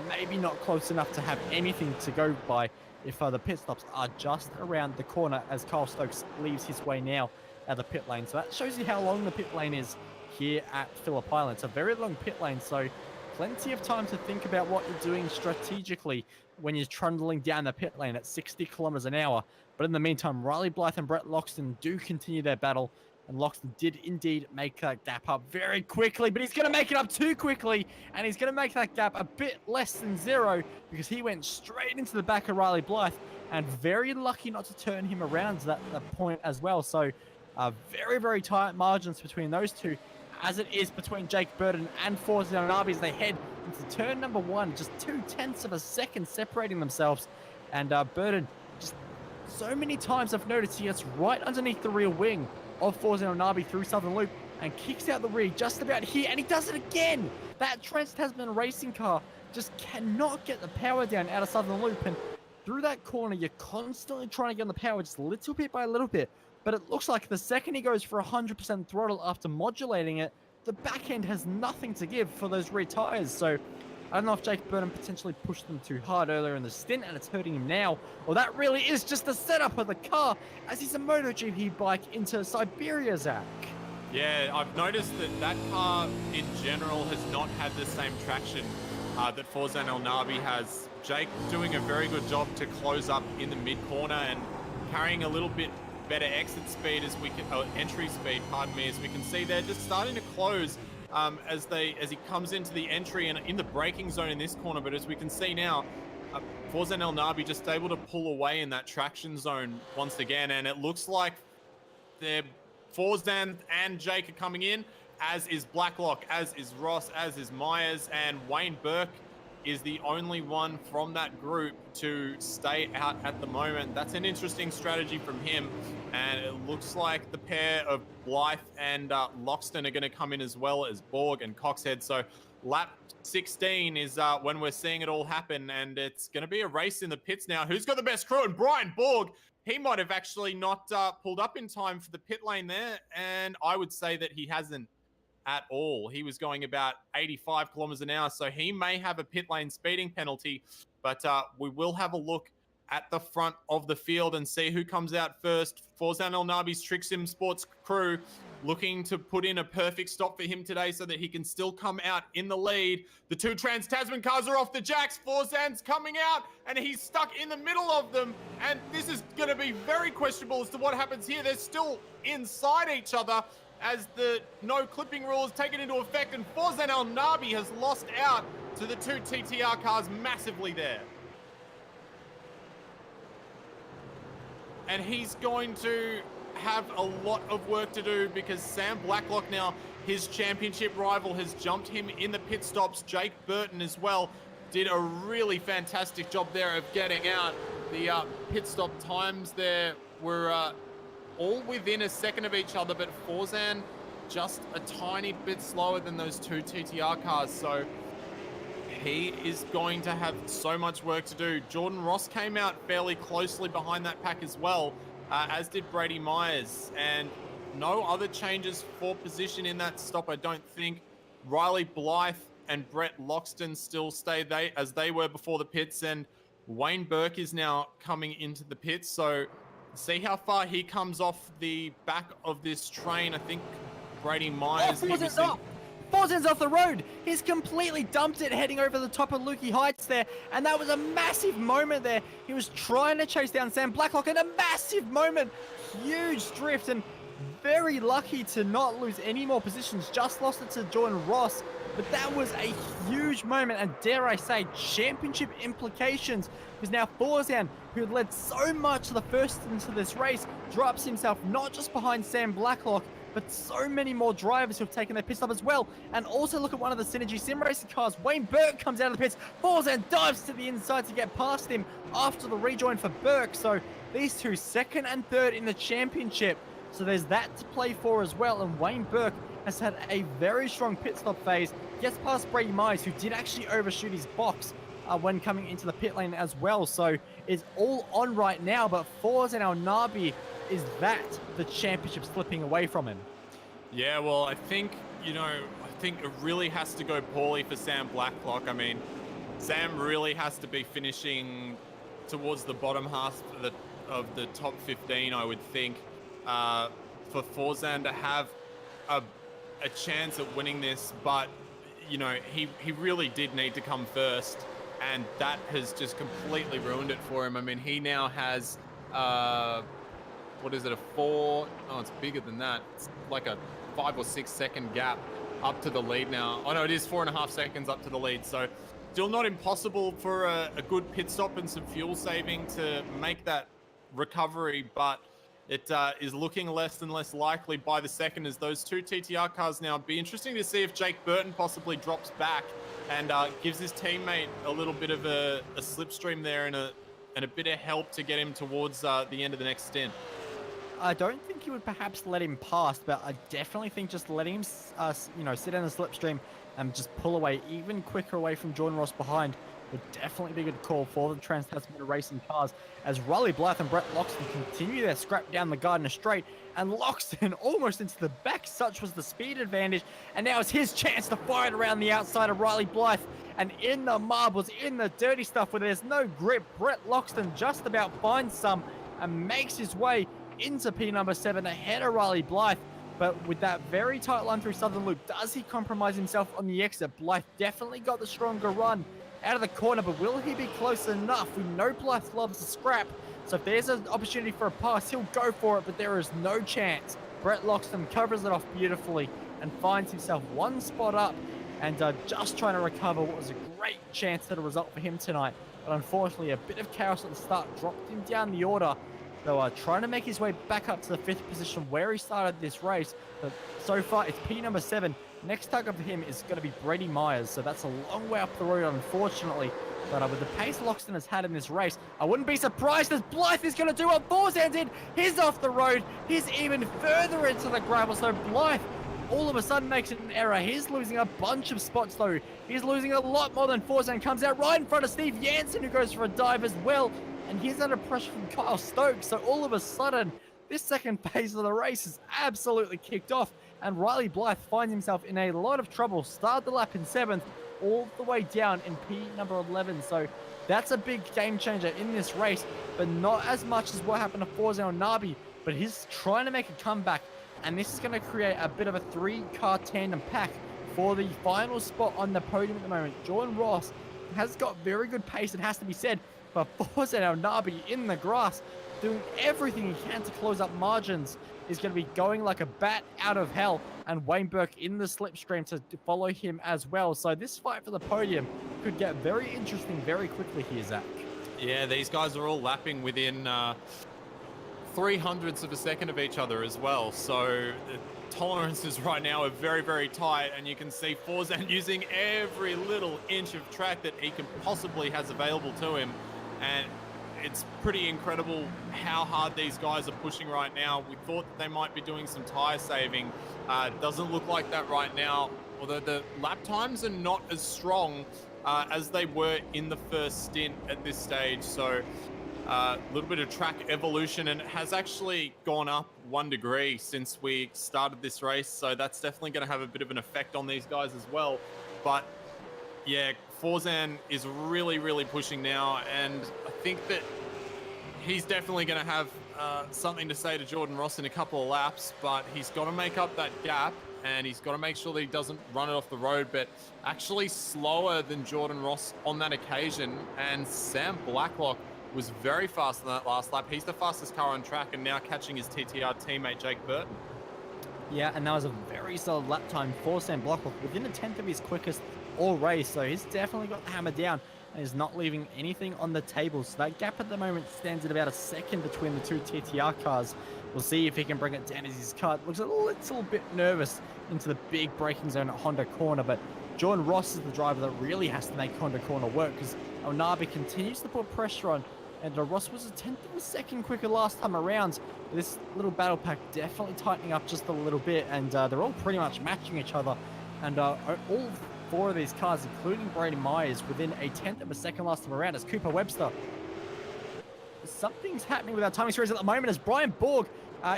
Maybe not close enough to have anything to go by if the pit stops are just around the corner, as Carl Stokes leaves his way now at the pit lane. So that shows you how long the pit lane is here at Phillip Island. It's a very long pit lane, so plenty of time to think about what you're doing strategically when you're trundling down the pit lane at 60 kilometers an hour. But in the meantime, Riley Blythe and Brett Loxton do continue their battle. And Loxton did indeed make that gap up very quickly, but he's going to make it up too quickly, and he's going to make that gap a bit less than 0 because he went straight into the back of Riley Blythe, and very lucky not to turn him around to that point as well. So very, very tight margins between those two, as it is between Jake Burton and Forzan El Nabi as they head into turn number 1, just 0.2 of a second separating themselves. And Burton, just so many times I've noticed he gets right underneath the rear wing of Forzan El Nabi through Southern Loop and kicks out the rear just about here, and he does it again. That Trans-Tasman racing car just cannot get the power down out of Southern Loop, and through that corner you're constantly trying to get on the power just little bit by little bit. But it looks like the second he goes for 100% throttle after modulating it, the back end has nothing to give for those rear tires. So I don't know if Jake Burton potentially pushed them too hard earlier in the stint and it's hurting him now, or that really is just the setup of the car as he's a MotoGP bike into Siberia, Zach. Yeah, I've noticed that car in general has not had the same traction that Forzan El Nabi has. Jake doing a very good job to close up in the mid corner and carrying a little bit better exit speed as we can, entry speed, pardon me, as we can see they're just starting to close as he comes into the entry and in the braking zone in this corner. But as we can see now, Forzan El Nabi just able to pull away in that traction zone once again, and it looks like Forzan and Jake are coming in, as is Blacklock, as is Ross, as is Myers, and Wayne Burke is the only one from that group to stay out at the moment. That's an interesting strategy from him, and it looks like the pair of Blythe and Loxton are going to come in, as well as Borg and Coxhead. So lap 16 is when we're seeing it all happen, and it's going to be a race in the pits now. Who's got the best crew? And Brian Borg, he might have actually not pulled up in time for the pit lane there, and I would say that he hasn't at all. He was going about 85 kilometers an hour, so he may have a pit lane speeding penalty. But we will have a look at the front of the field and see who comes out first. Forzan El Nabi's Trick Sim Sports crew looking to put in a perfect stop for him today so that he can still come out in the lead. The two Trans-Tasman cars are off the jacks. Forzan's coming out and he's stuck in the middle of them, and this is going to be very questionable as to what happens here. They're still inside each other as the no clipping rule is taken into effect, and Forzan El Nabi has lost out to the two TTR cars massively there. And he's going to have a lot of work to do, because Sam Blacklock now, his championship rival, has jumped him in the pit stops. Jake Burton as well did a really fantastic job there of getting out. The pit stop times there were all within a second of each other, but Forzan just a tiny bit slower than those two TTR cars. So he is going to have so much work to do. Jordan Ross came out fairly closely behind that pack as well, as did Brady Myers, and no other changes for position in that stop, I don't think. Riley Blythe and Brett Loxton still stay as they were before the pits, and Wayne Burke is now coming into the pits, so see how far he comes off the back of this train. I think Brady Myers... Forsen's off the road. He's completely dumped it heading over the top of Lukey Heights there. And that was a massive moment there. He was trying to chase down Sam Blacklock in a massive moment. Huge drift and very lucky to not lose any more positions. Just lost it to Jordan Ross. But that was a huge moment and dare I say championship implications. Because now Forsan, who had led so much of the first into this race, drops himself not just behind Sam Blacklock, but so many more drivers who have taken their pit stop as well. And also look at one of the Synergy Sim Racing cars. Wayne Burke comes out of the pits, falls and dives to the inside to get past him after the rejoin for Burke. So these two, second and third in the championship. So there's that to play for as well. And Wayne Burke has had a very strong pit stop phase. Gets past Brady Myers, who did actually overshoot his box when coming into the pit lane as well. So it's all on right now, but Forza and Nabi, is that the championship slipping away from him? Yeah, well, I think it really has to go poorly for Sam Blacklock. I mean, Sam really has to be finishing towards the bottom half of the top 15, I would think, for Forzan to have a chance at winning this. But, you know, he really did need to come first, and that has just completely ruined it for him. I mean, he now has... what is it, oh, it's bigger than that. It's like a 5 or 6 second gap up to the lead now. Oh no, it is 4.5 seconds up to the lead. So still not impossible for a good pit stop and some fuel saving to make that recovery, but it is looking less and less likely by the second as those two TTR cars now. Be interesting to see if Jake Burton possibly drops back and gives his teammate a little bit of a slipstream there and a bit of help to get him towards the end of the next stint. I don't think he would perhaps let him pass, but I definitely think just letting him, sit in the slipstream and just pull away even quicker away from Jordan Ross behind would definitely be a good call for the Trans-Tasman Racing cars as Riley Blythe and Brett Loxton continue their scrap down the Gardner Straight, and Loxton almost into the back, such was the speed advantage, and now it's his chance to fire it around the outside of Riley Blythe, and in the marbles, in the dirty stuff where there's no grip, Brett Loxton just about finds some and makes his way into P number 7 ahead of Riley Blythe. But with that very tight line through Southern Loop, does he compromise himself on the exit? Blythe definitely got the stronger run out of the corner, but will he be close enough? We know Blythe loves the scrap, so if there's an opportunity for a pass, he'll go for it, but there is no chance. Brett Loxton covers it off beautifully and finds himself one spot up and just trying to recover what was a great chance at a result for him tonight. But unfortunately, a bit of chaos at the start dropped him down the order. So trying to make his way back up to the 5th position where he started this race. But so far, it's P number 7. Next target for him is going to be Brady Myers. So that's a long way up the road, unfortunately. But with the pace Loxton has had in this race, I wouldn't be surprised as Blythe is going to do what Forzan did. He's off the road. He's even further into the gravel. So Blythe all of a sudden makes an error. He's losing a bunch of spots, though. He's losing a lot more than Forzan. Comes out right in front of Steve Jansen, who goes for a dive as well. And he's under pressure from Kyle Stokes. So all of a sudden, this second phase of the race is absolutely kicked off. And Riley Blythe finds himself in a lot of trouble. Started the lap in 7th, all the way down in P number 11. So that's a big game changer in this race, but not as much as what happened to Forza or Nabi. But he's trying to make a comeback. And this is going to create a bit of a 3-car tandem pack for the final spot on the podium at the moment. Jordan Ross has got very good pace, it has to be said. But Forza El Nabi in the grass, doing everything he can to close up margins, is going to be going like a bat out of hell. And Wayne Burke in the slipstream to follow him as well. So this fight for the podium could get very interesting very quickly here, Zach. Yeah, these guys are all lapping within 300ths of a second of each other as well. So the tolerances right now are very, very tight. And you can see Forzan using every little inch of track that he can possibly has available to him. And it's pretty incredible how hard these guys are pushing right now. We thought that they might be doing some tire saving. Doesn't look like that right now. Although the lap times are not as strong as they were in the first stint at this stage. So a little bit of track evolution, and it has actually gone up 1 degree since we started this race. So that's definitely going to have a bit of an effect on these guys as well. But yeah, Forzan is really, really pushing now. And I think that he's definitely going to have something to say to Jordan Ross in a couple of laps, but he's got to make up that gap, and he's got to make sure that he doesn't run it off the road, but actually slower than Jordan Ross on that occasion. And Sam Blacklock was very fast on that last lap. He's the fastest car on track, and now catching his TTR teammate Jake Burton. Yeah, and that was a very solid lap time for Sam Blacklock, within a tenth of his quickest all race. So he's definitely got the hammer down and is not leaving anything on the table. So that gap at the moment stands at about a second between the two TTR cars. We'll see if he can bring it down as his car looks a little bit nervous into the big braking zone at Honda Corner. But Jordan Ross is the driver that really has to make Honda Corner work, because Onabi continues to put pressure on. And Ross was a tenth of a second quicker last time around. This little battle pack definitely tightening up just a little bit, and they're all pretty much matching each other. And all four of these cars, including Brady Myers, within a tenth of a second last time around, as Cooper Webster. Something's happening with our timing series at the moment, as Brian Borg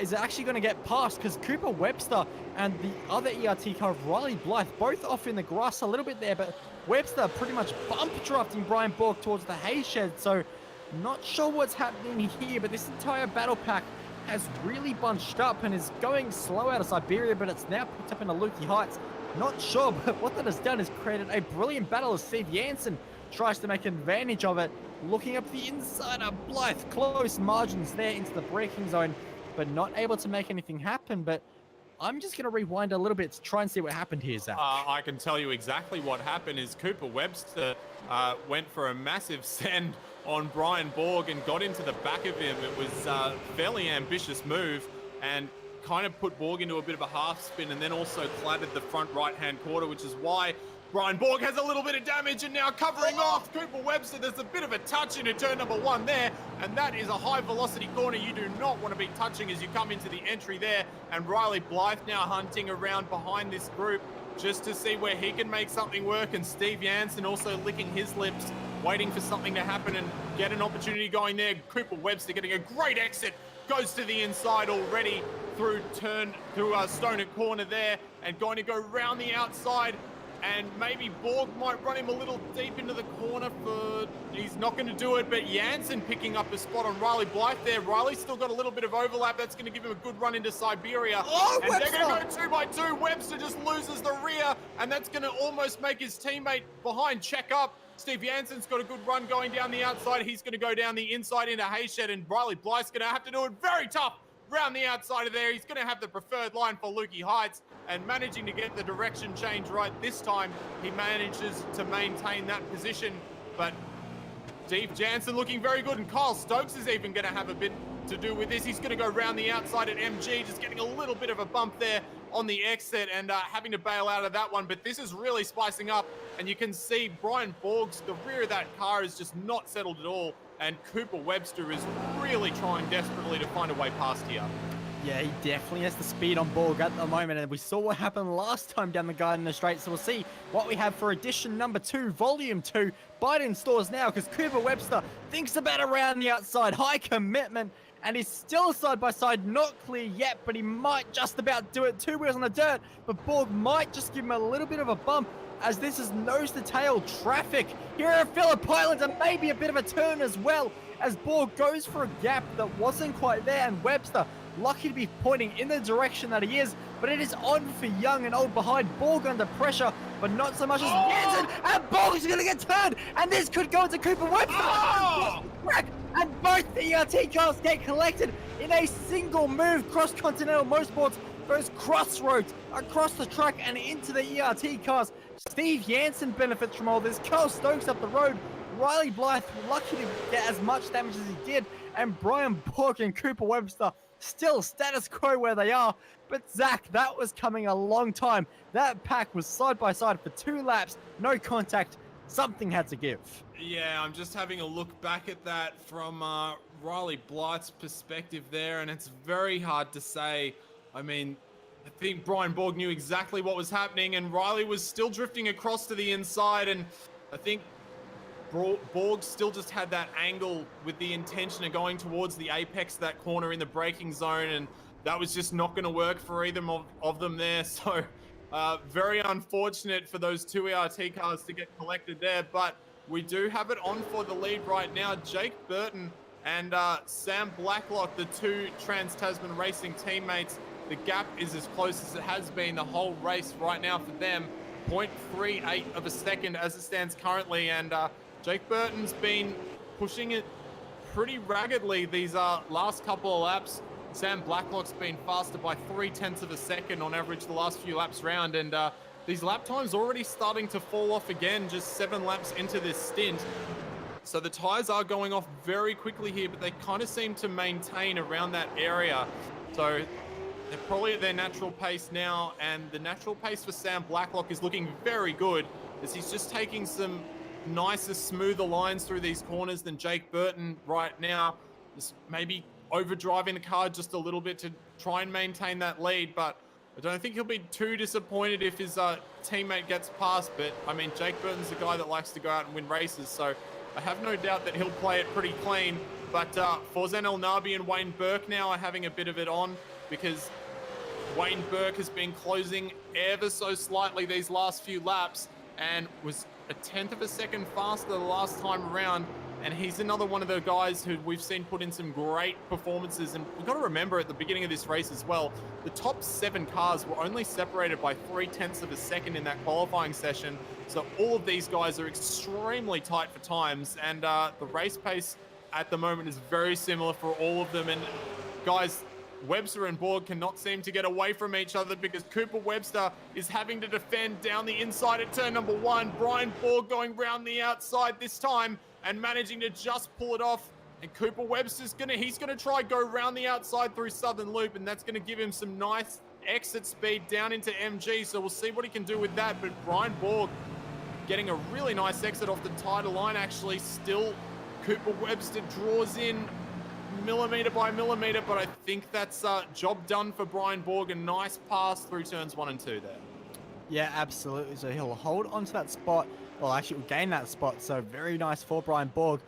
is actually going to get past, because Cooper Webster and the other ERT car of Riley Blythe both off in the grass a little bit there, but Webster pretty much bump drafting Brian Borg towards the hay shed. So not sure what's happening here, but this entire battle pack has really bunched up and is going slow out of Siberia, but it's now picked up into Lukey Heights. Not sure, but what that has done is created a brilliant battle as Steve Jansen tries to make advantage of it. Looking up the inside of Blythe, close margins there into the braking zone, but not able to make anything happen. But I'm just going to rewind a little bit to try and see what happened here, Zach. I can tell you exactly what happened is Cooper Webster went for a massive send on Brian Borg and got into the back of him. It was a fairly ambitious move and kind of put Borg into a bit of a half spin, and then also clattered the front right-hand quarter, which is why Brian Borg has a little bit of damage and now covering off Cooper Webster. There's a bit of a touch into turn number 1 there, and that is a high-velocity corner you do not want to be touching as you come into the entry there. And Riley Blythe now hunting around behind this group just to see where he can make something work, and Steve Jansen also licking his lips, waiting for something to happen and get an opportunity going there. Cooper Webster getting a great exit, goes to the inside already through Stoner Corner there, and going to go round the outside, and maybe Borg might run him a little deep into the corner he's not going to do it, but Jansen picking up a spot on Riley Blythe there. Riley's still got a little bit of overlap. That's going to give him a good run into Siberia. Oh, and Webster! They're going to go 2 by 2. Webster just loses the rear, and that's going to almost make his teammate behind check up. Steve Jansen's got a good run going down the outside. He's going to go down the inside into Hayshed, and Riley Blythe's going to have to do it very tough round the outside of there. He's going to have the preferred line for Lukey Heights, and managing to get the direction change right this time, he manages to maintain that position. But Steve Jansen looking very good, and Kyle Stokes is even going to have a bit to do with this. He's going to go round the outside at MG, just getting a little bit of a bump there on the exit and having to bail out of that one. But this is really spicing up, and you can see Brian Borg's, the rear of that car is just not settled at all, and Cooper Webster is really trying desperately to find a way past here. Yeah, he definitely has the speed on Borg at the moment, and we saw what happened last time down the Gardiner Straight, so we'll see what we have for edition number 2, volume 2, Biden stores now, because Cooper Webster thinks about around the outside, high commitment, and he's still side-by-side, not clear yet, but he might just about do it. 2 wheels on the dirt, but Borg might just give him a little bit of a bump, as this is nose-to-tail traffic here at Phillip Island, and maybe a bit of a turn as well, as Borg goes for a gap that wasn't quite there, and Webster lucky to be pointing in the direction that he is, but it is on for Young and old behind. Borg under pressure, but not so much as Jansen, and Borg's going to get turned, and this could go into Cooper Webster. And both the ERT cars get collected in a single move. Cross-Continental Motorsports goes crossroads across the track and into the ERT cars. Steve Jansen benefits from all this. Carl Stokes up the road. Riley Blythe lucky to get as much damage as he did, and Brian Borg and Cooper Webster still status quo where they are. But Zach, that was coming a long time. That pack was side by side for 2 laps, no contact. Something had to give. Yeah, I'm just having a look back at that from Riley Blythe's perspective there, and it's very hard to say. I mean, I think Brian Borg knew exactly what was happening, and Riley was still drifting across to the inside, and I think Borg still just had that angle with the intention of going towards the apex of that corner in the braking zone, and that was just not going to work for either of them there. So very unfortunate for those two ERT cars to get collected there, but we do have it on for the lead right now. Jake Burton and Sam Blacklock, the two Trans-Tasman Racing teammates, the gap is as close as it has been the whole race right now for them. 0.38 of a second as it stands currently, and Jake Burton's been pushing it pretty raggedly these last couple of laps. Sam Blacklock's been faster by 0.3 of a second on average the last few laps round, and these lap times already starting to fall off again, just 7 laps into this stint. So the tires are going off very quickly here, but they kind of seem to maintain around that area. So they're probably at their natural pace now, and the natural pace for Sam Blacklock is looking very good as he's just taking some nicer, smoother lines through these corners than Jake Burton right now. Just maybe overdriving the car just a little bit to try and maintain that lead, but I don't think he'll be too disappointed if his teammate gets past. But I mean, Jake Burton's a guy that likes to go out and win races, so I have no doubt that he'll play it pretty clean. But Forzan El Nabi and Wayne Burke now are having a bit of it on, because Wayne Burke has been closing ever so slightly these last few laps and was 1/10 of a second faster the last time around. And he's another one of the guys who we've seen put in some great performances. And we've got to remember at the beginning of this race as well, the top 7 cars were only separated by 0.3 of a second in that qualifying session. So all of these guys are extremely tight for times. And the race pace at the moment is very similar for all of them. And guys, Webster and Borg cannot seem to get away from each other, because Cooper Webster is having to defend down the inside at turn number 1. Brian Borg going round the outside this time and managing to just pull it off. And Cooper Webster's he's gonna try go round the outside through Southern Loop, and that's gonna give him some nice exit speed down into MG. So we'll see what he can do with that. But Brian Borg getting a really nice exit off the tighter line, actually. Still, Cooper Webster draws in millimeter by millimeter, but I think that's job done for Brian Borg. A nice pass through turns 1 and 2 there. Yeah, absolutely. So he'll hold onto that spot. Well, actually, will gain that spot. So very nice for Brian Borg.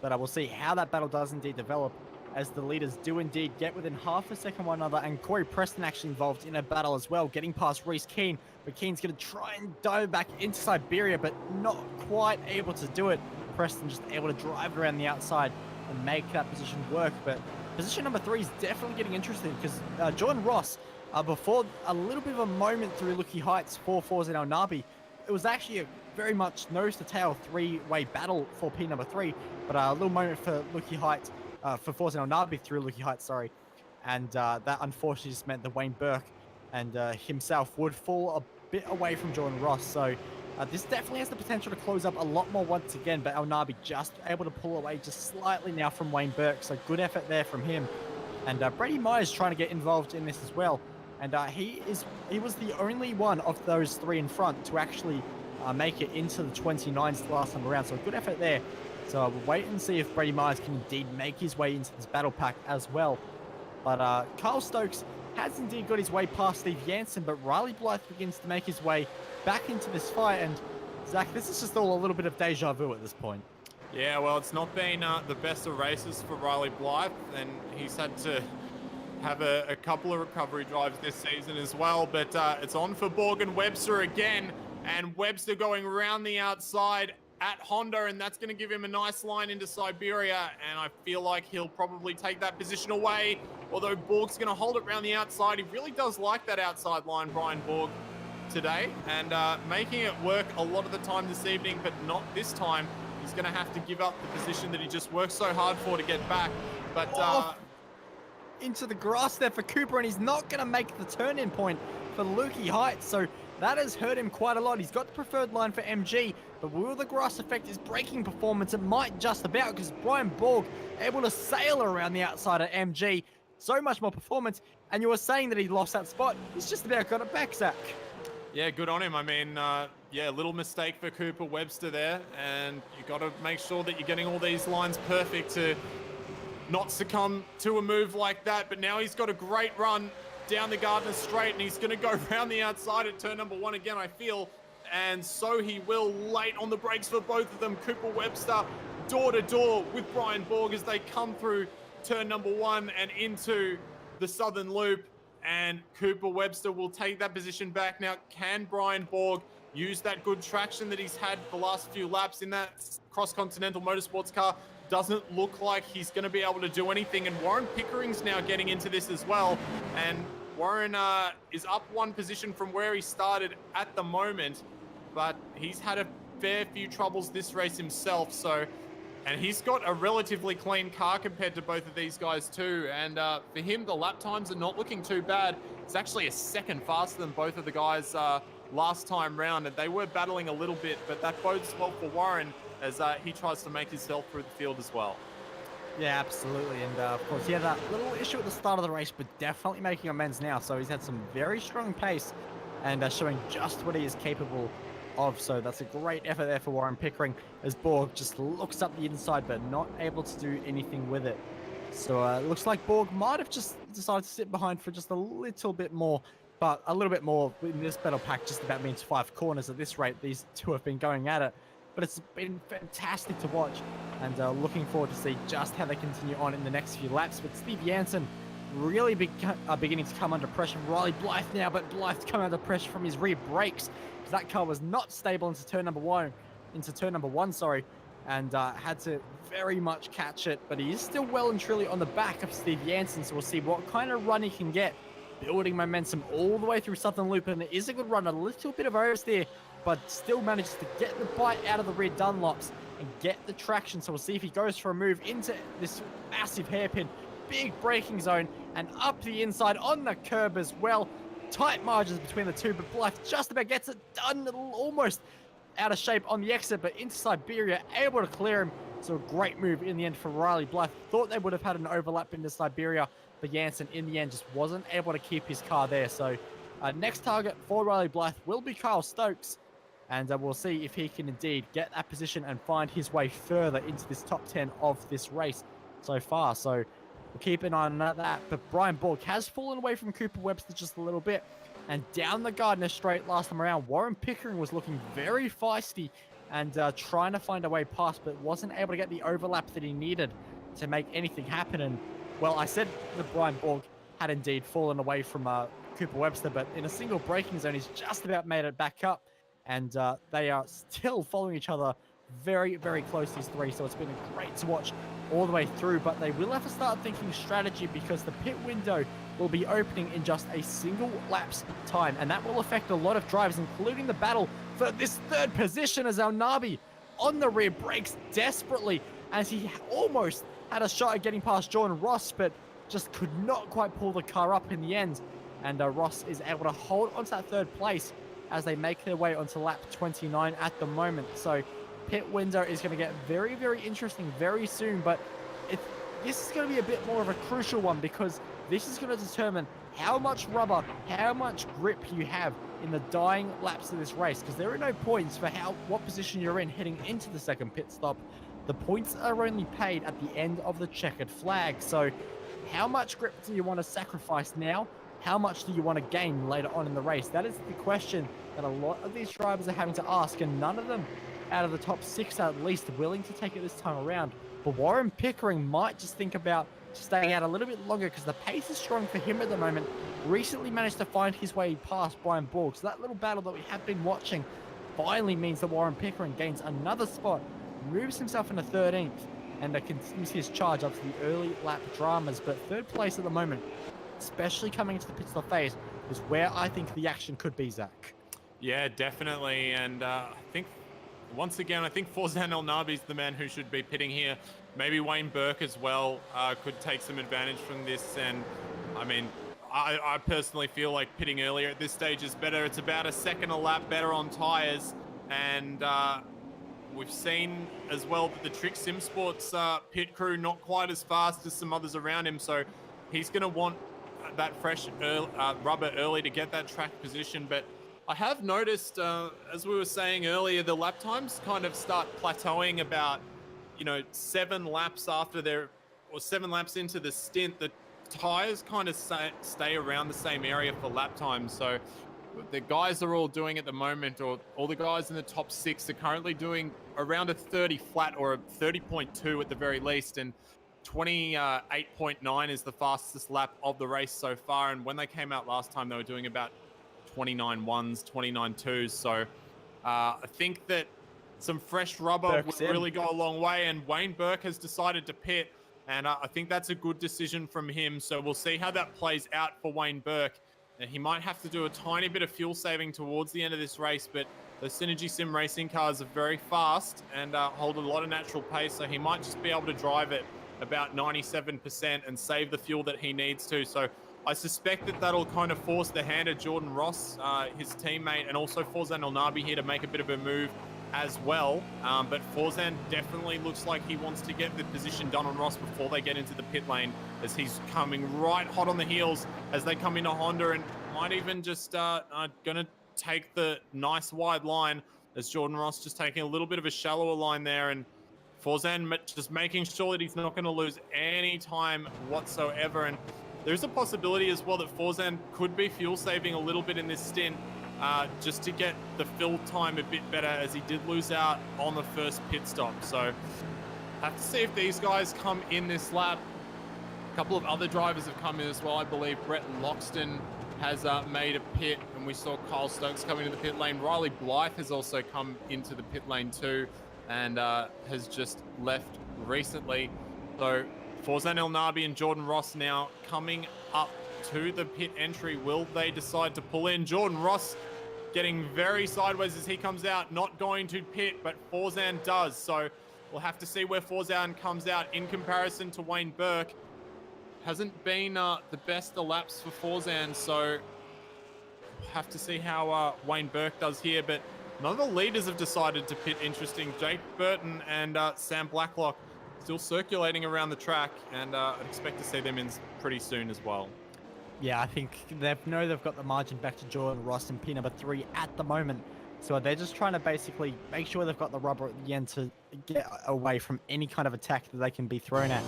But I will see how that battle does indeed develop, as the leaders do indeed get within half a second one another. And Corey Preston actually involved in a battle as well, getting past Reese Keane. But Keane's going to try and dive back into Siberia, but not quite able to do it. Preston just able to drive around the outside and make that position work. But position number 3 is definitely getting interesting, because Jordan Ross, before a little bit of a moment through Lucky Heights for Forzan El Nabi, it was actually a very much nose-to-tail 3-way battle for P number 3, but a little moment for Lucky Heights, for Forzan El Nabi through Lucky Heights, sorry. And that unfortunately just meant that Wayne Burke and himself would fall a bit away from Jordan Ross. So this definitely has the potential to close up a lot more once again, but El Nabi just able to pull away just slightly now from Wayne Burke. So good effort there from him. And Brady Myers trying to get involved in this as well. And he was the only one of those 3 in front to actually make it into the 29s the last time around. So good effort there. So we'll wait and see if Brady Myers can indeed make his way into this battle pack as well. But Carl Stokes has indeed got his way past Steve Jansen, but Riley Blythe begins to make his way back into this fight. And Zach, this is just all a little bit of deja vu at this point. Yeah, well, it's not been the best of races for Riley Blythe, and he's had to have a couple of recovery drives this season as well. But it's on for Borg and Webster again, and Webster going around the outside at Honda, and that's going to give him a nice line into Siberia, and I feel like he'll probably take that position away, although Borg's going to hold it around the outside. He really does like that outside line, Brian Borg, today, and making it work a lot of the time this evening, but not this time. He's going to have to give up the position that he just worked so hard for to get back. But into the grass there for Cooper, and he's not going to make the turn-in point for Lukey Heights, so that has hurt him quite a lot. He's got the preferred line for MG, but will the grass affect his braking performance? It might just about, because Brian Borg able to sail around the outside of MG. So much more performance, and you were saying that he lost that spot. He's just about got it back, Zach. Yeah, good on him. I mean, yeah, little mistake for Cooper Webster there, and you got to make sure that you're getting all these lines perfect to not succumb to a move like that. But now he's got a great run down the Gardner Straight, and he's going to go around the outside at turn number 1 again, I feel. and so he will. Late on the brakes for both of them. Cooper Webster door to door with Brian Borg as they come through turn number 1 and into the southern loop, and Cooper Webster will take that position back. Now, can Brian Borg use that good traction that he's had the last few laps in that cross-continental motorsports car? Doesn't look like he's going to be able to do anything, and Warren Pickering's now getting into this as well, and Warren is up 1 position from where he started at the moment, but he's had a fair few troubles this race himself, and he's got a relatively clean car compared to both of these guys too, and for him, the lap times are not looking too bad. It's actually a second faster than both of the guys last time round, and they were battling a little bit, but that bodes well for Warren as he tries to make himself through the field as well. Yeah, absolutely. And of course, he had that little issue at the start of the race, but definitely making amends now. So he's had some very strong pace and showing just what he is capable of. So that's a great effort there for Warren Pickering as Borg just looks up the inside, but not able to do anything with it. So it looks like Borg might have just decided to sit behind for just a little bit more, but a little bit more in this battle pack just about means 5 corners at this rate. These two have been going at it. But it's been fantastic to watch, and looking forward to see just how they continue on in the next few laps. But Steve Jansen really beginning to come under pressure. Riley Blythe now, but Blythe's coming under pressure from his rear brakes because that car was not stable into turn number one, and had to very much catch it. But he is still well and truly on the back of Steve Jansen, so we'll see what kind of run he can get, building momentum all the way through Southern Loop, and it is a good run, a little bit of oversteer, but still manages to get the bite out of the rear Dunlops and get the traction. So we'll see if he goes for a move into this massive hairpin, big braking zone, and up the inside on the curb as well. Tight margins between the two, but Blythe just about gets it done, almost out of shape on the exit, but into Siberia, able to clear him. So a great move in the end for Riley Blythe. Thought they would have had an overlap into Siberia, but Jansen in the end just wasn't able to keep his car there. So next target for Riley Blythe will be Kyle Stokes. And we'll see if he can indeed get that position and find his way further into this top 10 of this race so far. So we'll keep an eye on that. But Brian Borg has fallen away from Cooper Webster just a little bit. And down the Gardner Straight last time around, Warren Pickering was looking very feisty and trying to find a way past, but wasn't able to get the overlap that he needed to make anything happen. And, well, I said that Brian Borg had indeed fallen away from Cooper Webster, but in a single braking zone, he's just about made it back up. And they are still following each other very, very close, these three. So it's been great to watch all the way through. But they will have to start thinking strategy because the pit window will be opening in just a single lap's time. And that will affect a lot of drivers, including the battle for this third position as Nabi on the rear brakes desperately as he almost had a shot at getting past Jordan Ross, but just could not quite pull the car up in the end. And Ross is able to hold onto that third place as they make their way onto lap 29 at the moment. So pit window is going to get very, very interesting very soon, but this is going to be a bit more of a crucial one because this is going to determine how much rubber, how much grip you have in the dying laps of this race, because there are no points for what position you're in heading into the second pit stop. The points are only paid at the end of the checkered flag. So how much grip do you want to sacrifice now? How much do you want to gain later on in the race? That is the question that a lot of these drivers are having to ask, and none of them out of the top 6 are at least willing to take it this time around. But Warren Pickering might just think about staying out a little bit longer because the pace is strong for him at the moment. Recently managed to find his way past Brian Borg. So that little battle that we have been watching finally means that Warren Pickering gains another spot, moves himself into 13th, and continues his charge up to the early lap dramas. But third place at the moment, especially coming into the pit stop phase, is where I think the action could be, Zach. Yeah, definitely. And I think, once again, I think Forzan El Nabi's the man who should be pitting here. Maybe Wayne Burke as well could take some advantage from this. And, I mean, I personally feel like pitting earlier at this stage is better. It's about a second a lap better on tyres. And we've seen as well that the Trick Sim Sports pit crew not quite as fast as some others around him. So he's going to want that fresh rubber early to get that track position. But I have noticed, as we were saying earlier, the lap times kind of start plateauing about, 7 laps after 7 laps into the stint. The tires kind of stay around the same area for lap times. So the guys are all doing at the moment, or all the guys in the top 6 are currently doing around a 30 flat or a 30.2 at the very least, and 28.9 is the fastest lap of the race so far. And when they came out last time, they were doing about 29 ones, 29 twos. So I think that some fresh rubber would really go a long way. And Wayne Burke has decided to pit, and I think that's a good decision from him. So we'll see how that plays out for Wayne Burke. And he might have to do a tiny bit of fuel saving towards the end of this race, but the Synergy Sim racing cars are very fast and hold a lot of natural pace. So he might just be able to drive it about 97% and save the fuel that he needs to. So I suspect that that'll kind of force the hand of Jordan Ross, his teammate, and also Forzan Elnabi here to make a bit of a move as well. But Forzan definitely looks like he wants to get the position done on Ross before they get into the pit lane, as he's coming right hot on the heels as they come into Honda, and might even just gonna take the nice wide line, as Jordan Ross just taking a little bit of a shallower line there, and Forzan just making sure that he's not going to lose any time whatsoever. And there's a possibility as well that Forzan could be fuel saving a little bit in this stint, just to get the fill time a bit better, as he did lose out on the first pit stop. So have to see if these guys come in this lap. A couple of other drivers have come in as well. I believe Brett Loxton has made a pit, and we saw Kyle Stokes come into the pit lane. Riley Blythe has also come into the pit lane too, and has just left recently. So Forzan Elnabi and Jordan Ross now coming up to the pit entry. Will they decide to pull in? Jordan Ross getting very sideways as he comes out, not going to pit, but Forzan does. So we'll have to see where Forzan comes out in comparison to Wayne Burke. Hasn't been the best of laps for Forzan, so have to see how Wayne Burke does here. But none of the leaders have decided to pit. Interesting. Jake Burton and Sam Blacklock still circulating around the track, and I'd expect to see them in pretty soon as well. Yeah, I think they've got the margin back to Jordan Ross in P number 3 at the moment. So they're just trying to basically make sure they've got the rubber at the end to get away from any kind of attack that they can be thrown at.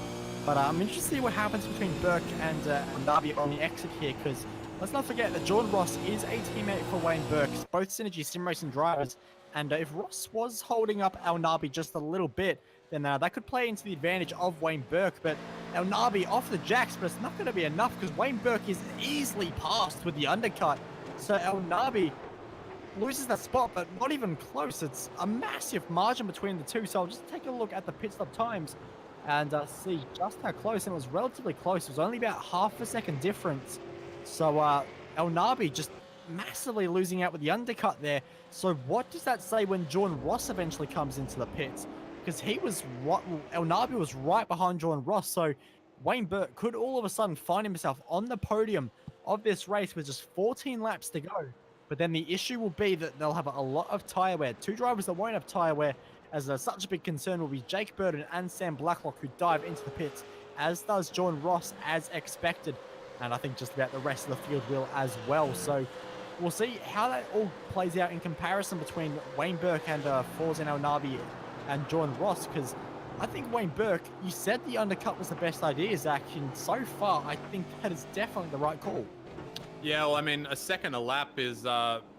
But I'm interested to see what happens between Burke and Elnabi on the exit here, because let's not forget that Jordan Ross is a teammate for Wayne Burke, both Synergy Sim Racing drivers. And if Ross was holding up Elnabi just a little bit, then that could play into the advantage of Wayne Burke. But Elnabi off the jacks, but it's not going to be enough, because Wayne Burke is easily passed with the undercut. So Elnabi loses that spot, but not even close. It's a massive margin between the two. So I'll just take a look at the pit stop times and see just how close. And it was relatively close. It was only about half a second difference. So Elnabi just massively losing out with the undercut there. So what does that say when Jordan Ross eventually comes into the pits? Because Elnabi was right behind Jordan Ross. So Wayne Burke could all of a sudden find himself on the podium of this race with just 14 laps to go. But then the issue will be that they'll have a lot of tyre wear. Two drivers that won't have tyre wear, as such a big concern, will be Jake Burton and Sam Blacklock, who dive into the pits, as does Jordan Ross, as expected. And I think just about the rest of the field will as well. So we'll see how that all plays out in comparison between Wayne Burke and Forzan Elnabi and Jordan Ross, because I think Wayne Burke, you said the undercut was the best idea, Zach, and so far I think that is definitely the right call. Yeah, well, I mean, a second a lap is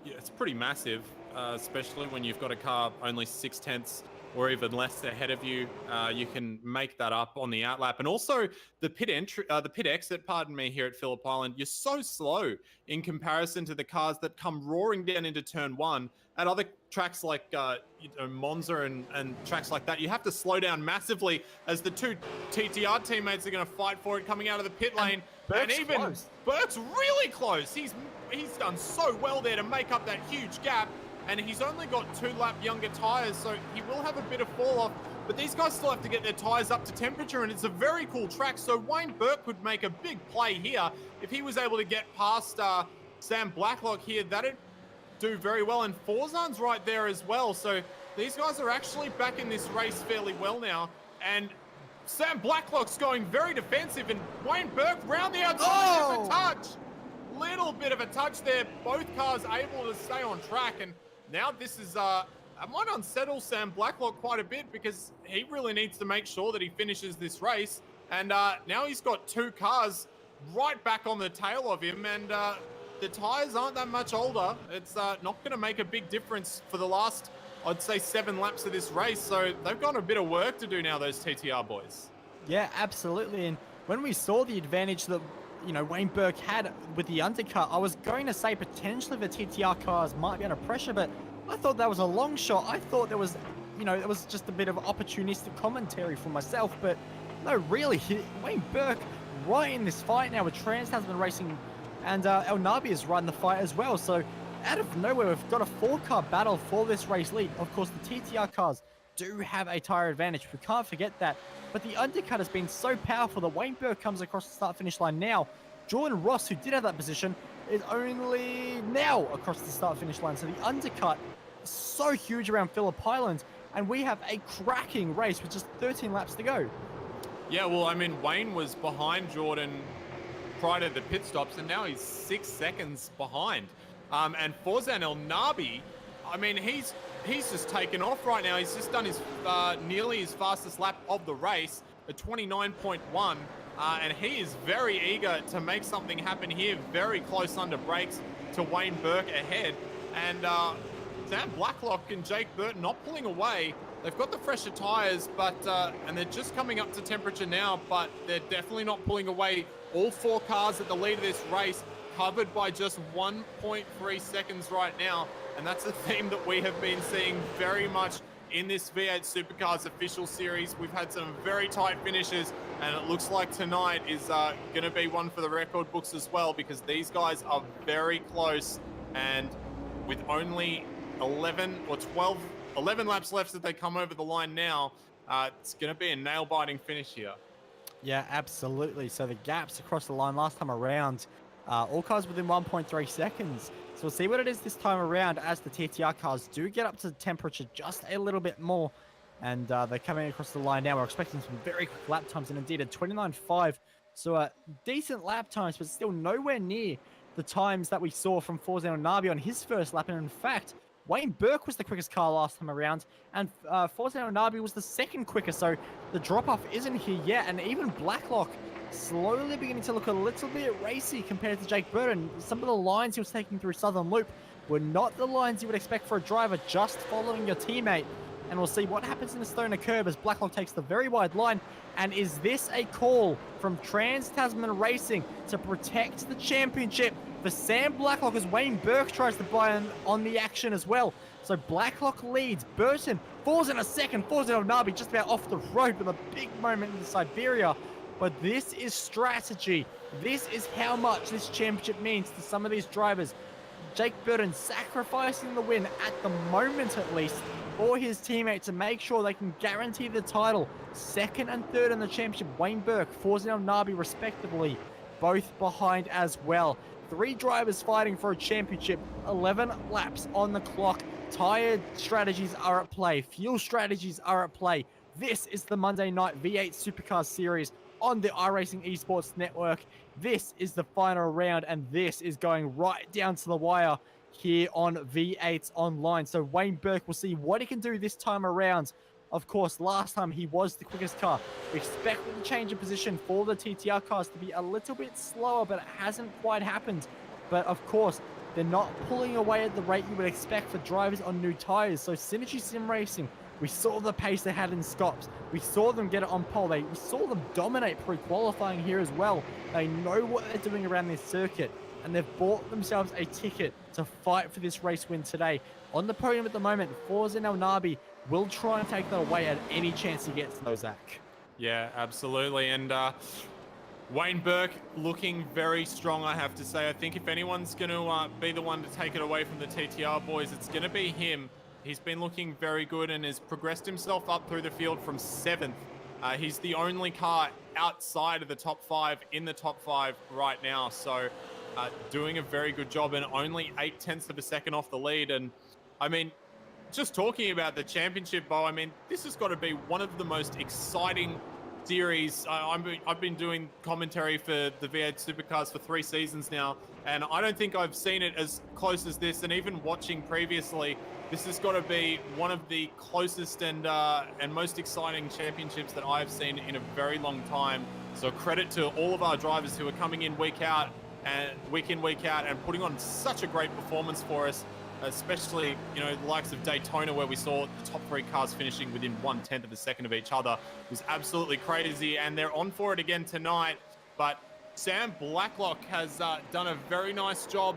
it's pretty massive, especially when you've got a car only 6/10 or even less ahead of you. You can make that up on the outlap. And also the pit exit, pardon me, here at Phillip Island, you're so slow in comparison to the cars that come roaring down into turn 1 at other tracks like Monza and tracks like that. You have to slow down massively, as the two TTR teammates are going to fight for it coming out of the pit lane. And even close. Burke's really close. He's done so well there to make up that huge gap. And he's only got 2 lap younger tyres, so he will have a bit of fall off. But these guys still have to get their tyres up to temperature, and it's a very cool track. So Wayne Burke could make a big play here. If he was able to get past Sam Blacklock here, that'd do very well. And Forzan's right there as well. So these guys are actually back in this race fairly well now. And Sam Blacklock's going very defensive, and Wayne Burke round the outside, just a touch. Little bit of a touch there. Both cars able to stay on track, and now this is, I might unsettle Sam Blacklock quite a bit, because he really needs to make sure that he finishes this race. And now he's got 2 cars right back on the tail of him, and the tires aren't that much older. It's not going to make a big difference for the last, I'd say, 7 laps of this race. So they've got a bit of work to do now, those TTR boys. Yeah, absolutely. And when we saw the advantage that, Wayne Burke had with the undercut, I was going to say potentially the TTR cars might be under pressure, but I thought that was a long shot. I thought there was, it was just a bit of opportunistic commentary from myself, but no, really, Wayne Burke right in this fight now with Trans-Tasman Racing, and El Nabi is right in the fight as well. So out of nowhere, we've got a 4-car battle for this race lead. Of course, the TTR cars do have a tire advantage. We can't forget that. But the undercut has been so powerful that Wayne Burke comes across the start-finish line now. Jordan Ross, who did have that position, is only now across the start-finish line. So the undercut is so huge around Phillip Island, and we have a cracking race with just 13 laps to go. Yeah, well, I mean, Wayne was behind Jordan prior to the pit stops, and now he's 6 seconds behind. And Forzan El Nabi, I mean, he's just taken off right now. He's just done his nearly his fastest lap of the race at 29.1, and he is very eager to make something happen here. Very close under brakes to Wayne Burke ahead, and Sam Blacklock and Jake Burton not pulling away. They've got the fresher tires, but and they're just coming up to temperature now, but they're definitely not pulling away. All 4 cars at the lead of this race covered by just 1.3 seconds right now. And that's a theme that we have been seeing very much in this V8 Supercars official series. We've had some very tight finishes, and it looks like tonight is going to be one for the record books as well, because these guys are very close. And with only 11 laps left as they come over the line now, it's going to be a nail-biting finish here. Yeah, absolutely. So the gaps across the line last time around, all cars within 1.3 seconds. So we'll see what it is this time around as the TTR cars do get up to temperature just a little bit more. And they're coming across the line now. We're expecting some very quick lap times, and indeed a 29.5. So decent lap times, but still nowhere near the times that we saw from Forzan El Nabi on his first lap. And in fact, Wayne Burke was the quickest car last time around, and Forzan El Nabi was the second quickest. So the drop-off isn't here yet, and even Blacklock slowly beginning to look a little bit racy compared to Jake Burton. Some of the lines he was taking through Southern Loop were not the lines you would expect for a driver just following your teammate. And we'll see what happens in the Stoner curve as Blacklock takes the very wide line. And is this a call from Trans-Tasman Racing to protect the championship for Sam Blacklock as Wayne Burke tries to buy on the action as well? So Blacklock leads. Burton falls in a second. Forzan El Nabi just about off the road with a big moment in the Siberia. But this is strategy. This is how much this championship means to some of these drivers. Jake Burton sacrificing the win at the moment, at least, for his teammate to make sure they can guarantee the title. Second and third in the championship, Wayne Burke, Forzan El Nabi respectively, both behind as well. 3 drivers fighting for a championship, 11 laps on the clock. Tire strategies are at play. Fuel strategies are at play. This is the Monday night V8 Supercars Series on the iRacing Esports Network. This is the final round, and this is going right down to the wire here on V8 Online. So Wayne Burke will see what he can do this time around. Of course, last time he was the quickest car. We expect the change of position for the TTR cars to be a little bit slower, but it hasn't quite happened. But of course, they're not pulling away at the rate you would expect for drivers on new tires. So Synergy Sim Racing, we saw the pace they had in Scops. We saw them get it on pole. We saw them dominate pre-qualifying here as well. They know what they're doing around this circuit, and they've bought themselves a ticket to fight for this race win today. On the podium at the moment, Forzan El Nabi will try and take that away at any chance he gets, though, Zach. Yeah, absolutely. And Wayne Burke looking very strong, I have to say. I think if anyone's going to be the one to take it away from the TTR boys, it's going to be him. He's been looking very good and has progressed himself up through the field from 7th. He's the only car outside of the top 5 in the top 5 right now. So doing a very good job, and only 0.8 of a second off the lead. And I mean, just talking about the championship, Bo, I mean, this has got to be one of the most exciting series. I've been doing commentary for the V8 Supercars for 3 seasons now, and I don't think I've seen it as close as this. And even watching previously, this has got to be one of the closest and most exciting championships that I've seen in a very long time. So credit to all of our drivers who are coming in week out and week in, week out, and putting on such a great performance for us, especially, you know, the likes of Daytona, where we saw the top 3 cars finishing within 1/10 of a second of each other. It was absolutely crazy, and they're on for it again tonight. But Sam Blacklock has done a very nice job.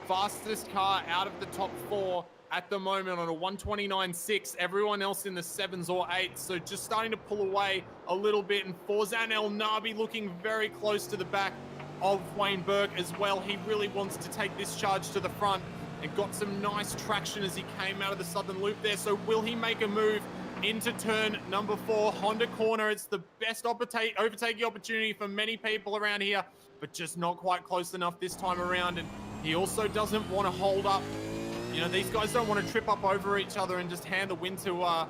Fastest car out of the top 4 at the moment on a 129.6. Everyone else in the 7s or 8s, so just starting to pull away a little bit. And Forzan El Nabi looking very close to the back of Wayne Burke as well. He really wants to take this charge to the front and got some nice traction as he came out of the southern loop there. So will he make a move into turn number 4, Honda corner? It's the best overtaking opportunity for many people around here, but just not quite close enough this time around. And he also doesn't want to hold up. You know, these guys don't want to trip up over each other and just hand the win to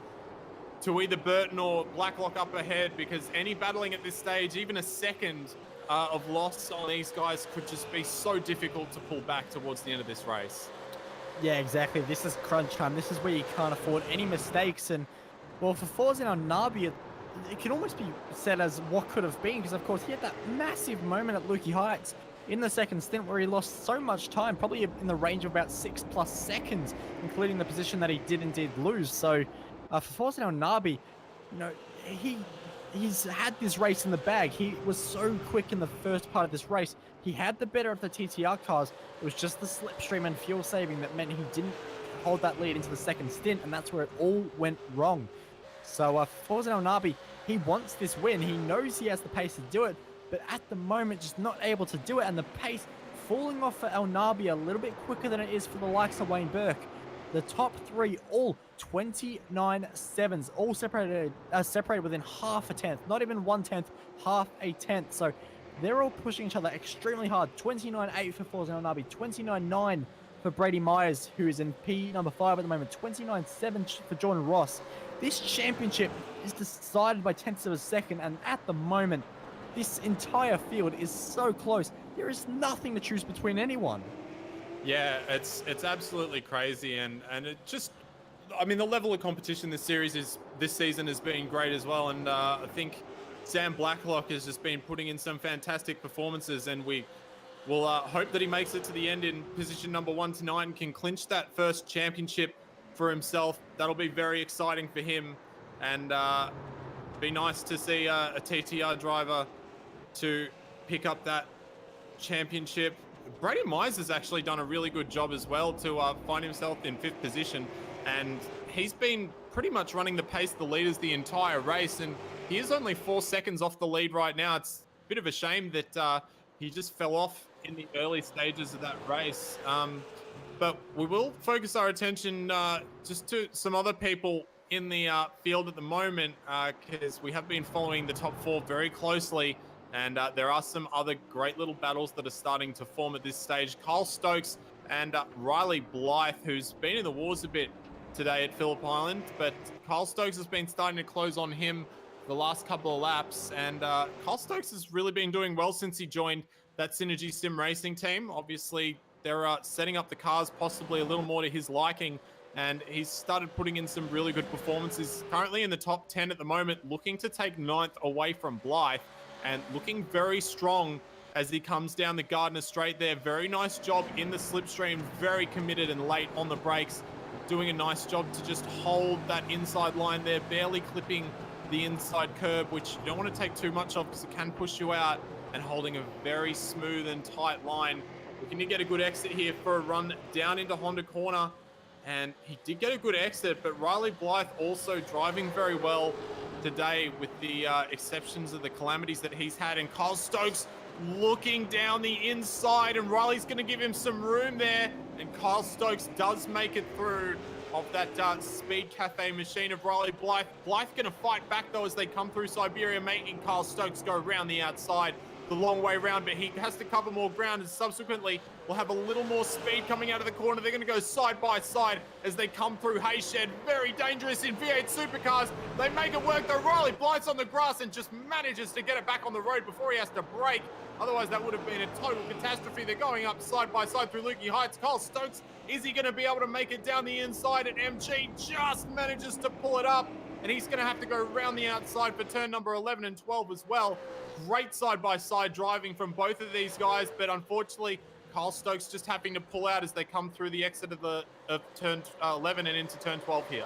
either Burton or Blacklock up ahead, because any battling at this stage, even a second of loss on these guys, could just be so difficult to pull back towards the end of this race. Yeah, exactly. This is crunch time. This is where you can't afford any mistakes. And, well, for Forzan El Nabi, it can almost be said as what could have been, because, of course, he had that massive moment at Lukey Heights in the second stint where he lost so much time, probably in the range of about 6+ seconds, including the position that he did indeed lose. So for Forzan El Nabi, you know, he's had this race in the bag. He was so quick in the first part of this race. He had the better of the TTR cars. It was just the slipstream and fuel saving that meant he didn't hold that lead into the second stint, and that's where it all went wrong. So Forzan El Nabi, he wants this win. He knows he has the pace to do it, but at the moment, just not able to do it, and the pace falling off for El Nabi a little bit quicker than it is for the likes of Wayne Burke. The top 3, all 29.7s, all separated within half a tenth, not even 1/10, half a tenth. So they're all pushing each other extremely hard. 29.8 for Forzan El Nabi, 29.9 for Brady Myers, who is in P number 5 at the moment, 29.7 for Jordan Ross. This championship is decided by tenths of a second, and at the moment, this entire field is so close. There is nothing to choose between anyone. Yeah, it's absolutely crazy, and it just, I mean, the level of competition this season has been great as well, and I think Sam Blacklock has just been putting in some fantastic performances, and we will hope that he makes it to the end in position number 1 tonight and can clinch that first championship for himself. That'll be very exciting for him, and be nice to see a TTR driver to pick up that championship. Brady Myers has actually done a really good job as well to find himself in 5th position, and he's been pretty much running the pace of the leaders the entire race, and he is only 4 seconds off the lead right now. It's a bit of a shame that he just fell off in the early stages of that race, but we will focus our attention just to some other people in the field at the moment, because we have been following the top 4 very closely. And there are some other great little battles that are starting to form at this stage. Kyle Stokes and Riley Blythe, who's been in the wars a bit today at Phillip Island, but Kyle Stokes has been starting to close on him the last couple of laps. And Kyle Stokes has really been doing well since he joined that Synergy Sim Racing team. Obviously, they're setting up the cars possibly a little more to his liking, and he's started putting in some really good performances. Currently in the top 10 at the moment, looking to take 9th away from Blythe, and looking very strong as he comes down the Gardner Straight there. Very nice job in the slipstream, very committed and late on the brakes, doing a nice job to just hold that inside line there, barely clipping the inside curb, which you don't want to take too much of because it can push you out, and holding a very smooth and tight line. Looking to get a good exit here for a run down into Honda corner, and he did get a good exit, but Riley Blythe also driving very well today, with the exceptions of the calamities that he's had. And Kyle Stokes looking down the inside, and Riley's going to give him some room there, and Kyle Stokes does make it through of that Speed Cafe machine of Riley Blythe. Blythe going to fight back though as they come through Siberia, making Kyle Stokes go around the outside the long way round, but he has to cover more ground, and subsequently will have a little more speed coming out of the corner. They're going to go side by side as they come through Hayshed. Very dangerous in V8 Supercars. They make it work though. Riley Blythe's on the grass and just manages to get it back on the road before he has to brake. Otherwise, that would have been a total catastrophe. They're going up side by side through Lukey Heights. Kyle Stokes, is he going to be able to make it down the inside? And MG just manages to pull it up and he's going to have to go around the outside for turn number 11 and 12 as well. Great side-by-side driving from both of these guys, but unfortunately, Kyle Stokes just having to pull out as they come through the exit of turn 11 and into turn 12 here.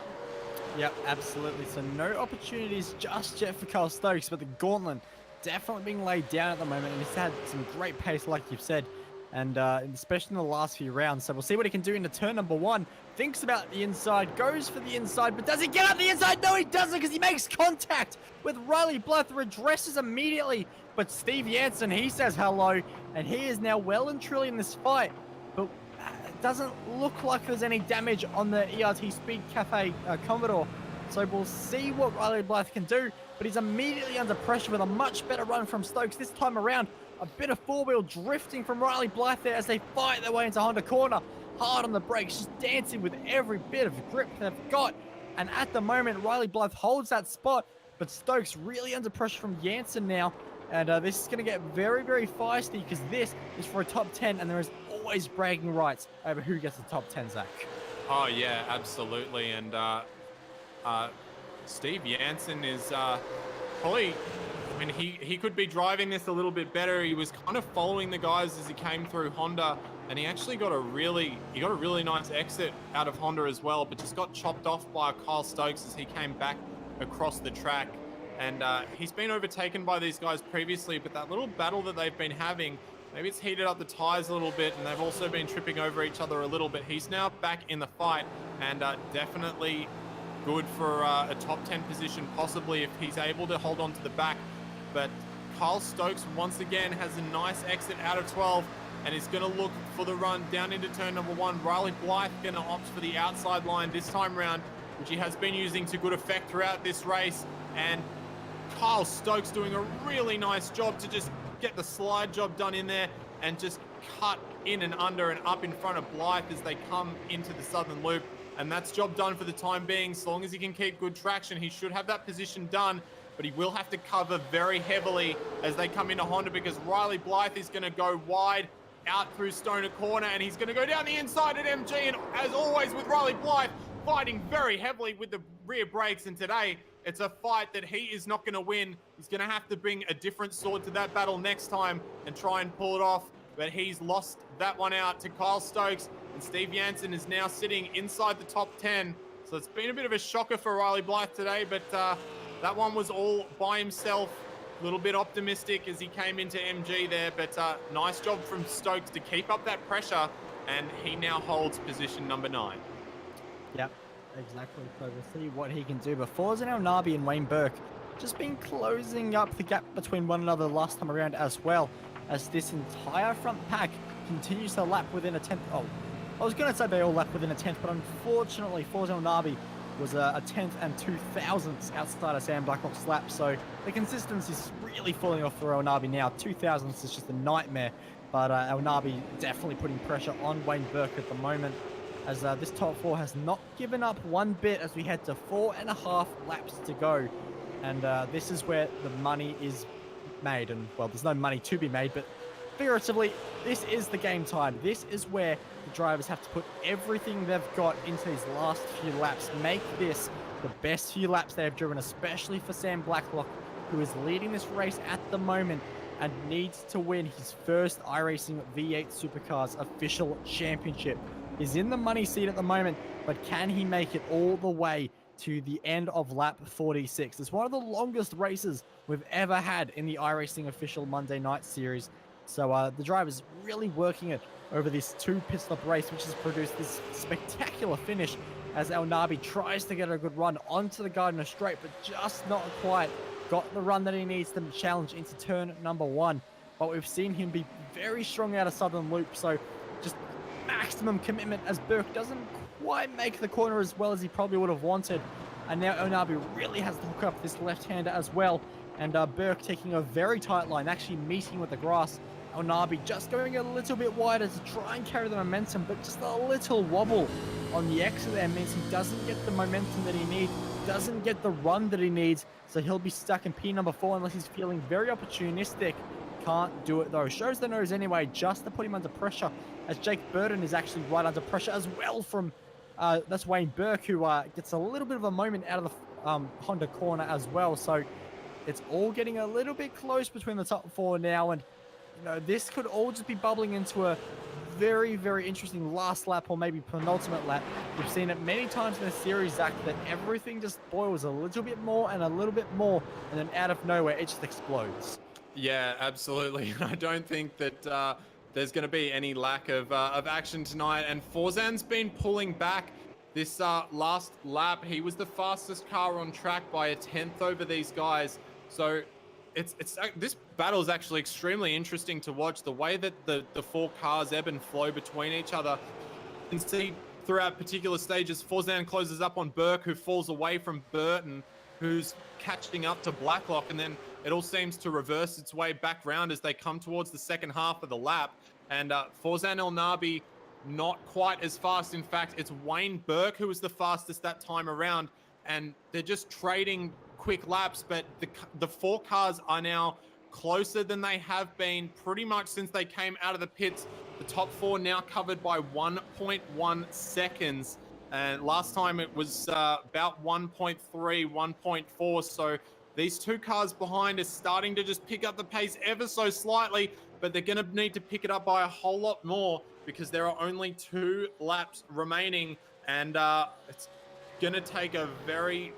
Yep, absolutely. So no opportunities just yet for Kyle Stokes, but the gauntlet definitely being laid down at the moment, and he's had some great pace, like you've said, and especially in the last few rounds. So we'll see what he can do into turn number 1. Thinks about the inside, goes for the inside, but does he get up the inside? No, he doesn't, because he makes contact with Riley Blythe, addresses immediately. But Steve Jansen, he says hello, and he is now well and truly in this fight. But it doesn't look like there's any damage on the ERT Speed Cafe Commodore. So we'll see what Riley Blythe can do, but he's immediately under pressure with a much better run from Stokes this time around. A bit of four-wheel drifting from Riley Blythe there as they fight their way into Honda corner. Hard on the brakes, just dancing with every bit of grip they've got. And at the moment, Riley Blythe holds that spot, but Stokes really under pressure from Jansen now. And this is going to get very, very feisty, because this is for a top 10, and there is always bragging rights over who gets the top 10, Zach. Oh, yeah, absolutely. And Steve Jansen is probably... I mean, he could be driving this a little bit better. He was kind of following the guys as he came through Honda, and he actually got a really nice exit out of Honda as well, but just got chopped off by Kyle Stokes as he came back across the track. And he's been overtaken by these guys previously, but that little battle that they've been having, maybe it's heated up the tires a little bit, and they've also been tripping over each other a little bit. He's now back in the fight, and definitely good for a top 10 position, possibly if he's able to hold on to the back. But Kyle Stokes once again has a nice exit out of 12 and is going to look for the run down into turn number 1. Riley Blythe going to opt for the outside line this time round, which he has been using to good effect throughout this race. And Kyle Stokes doing a really nice job to just get the slide job done in there and just cut in and under and up in front of Blythe as they come into the southern loop. And that's job done for the time being. So long as he can keep good traction, he should have that position done. But he will have to cover very heavily as they come into Honda, because Riley Blythe is going to go wide out through Stoner Corner, and he's going to go down the inside at MG. And as always with Riley Blythe, fighting very heavily with the rear brakes. And today, it's a fight that he is not going to win. He's going to have to bring a different sword to that battle next time and try and pull it off. But he's lost that one out to Kyle Stokes, and Steve Jansen is now sitting inside the top 10. So it's been a bit of a shocker for Riley Blythe today, but that one was all by himself. A little bit optimistic as he came into MG there, but nice job from Stokes to keep up that pressure, and he now holds position number 9. Yep, exactly. So we'll see what he can do. But Forza Nabi and Wayne Burke just been closing up the gap between one another last time around, as well as this entire front pack continues to lap within a 10th. Oh, I was going to say they all lap within a 10th, but unfortunately Forza Nabi was a 10th and 2,000ths outside of Sam Blacklock's lap. So the consistency is really falling off for El Nabi now. 2,000ths is just a nightmare. But El Nabi definitely putting pressure on Wayne Burke at the moment, as this top 4 has not given up one bit as we head to 4.5 laps to go. And this is where the money is made. And, well, there's no money to be made, but figuratively, this is the game time. This is where the drivers have to put everything they've got into these last few laps. Make this the best few laps they have driven, especially for Sam Blacklock, who is leading this race at the moment and needs to win his first iRacing V8 Supercars official championship. He's in the money seat at the moment, but can he make it all the way to the end of lap 46? It's one of the longest races we've ever had in the iRacing official Monday night series. So the driver's really working it over this 2-pit stop race, which has produced this spectacular finish as El Nabi tries to get a good run onto the Gardner Straight, but just not quite got the run that he needs to challenge into turn number 1. But we've seen him be very strong out of Southern Loop, so just maximum commitment as Burke doesn't quite make the corner as well as he probably would have wanted. And now El Nabi really has to hook up this left-hander as well. And Burke taking a very tight line, actually meeting with the grass. El Nabi just going a little bit wider to try and carry the momentum, but just a little wobble on the exit there means he doesn't get the momentum that he needs, doesn't get the run that he needs, so he'll be stuck in P number 4 unless he's feeling very opportunistic. Can't do it though. Shows the nose anyway, just to put him under pressure, as Jake Burton is actually right under pressure as well from that's Wayne Burke, who gets a little bit of a moment out of Honda corner as well. So it's all getting a little bit close between the top four now, and this could all just be bubbling into a very, very interesting last lap or maybe penultimate lap. We've seen it many times in the series, Zach, that everything just boils a little bit more and a little bit more, and then out of nowhere, it just explodes. Yeah, absolutely. I don't think that there's going to be any lack of action tonight. And Forzan's been pulling back this last lap. He was the fastest car on track by a 10th over these guys. So this battle is actually extremely interesting to watch. The way that the four cars ebb and flow between each other. You can see throughout particular stages, Forzan closes up on Burke, who falls away from Burton, who's catching up to Blacklock, and then it all seems to reverse its way back round as they come towards the second half of the lap. And Forzan El Nabi not quite as fast. In fact, it's Wayne Burke who was the fastest that time around, and they're just trading quick laps, but the four cars are now closer than they have been pretty much since they came out of the pits. The top four now covered by 1.1 seconds. And last time it was about 1.3, 1.4. So these two cars behind are starting to just pick up the pace ever so slightly, but they're going to need to pick it up by a whole lot more because there are only 2 laps remaining. And it's going to take a very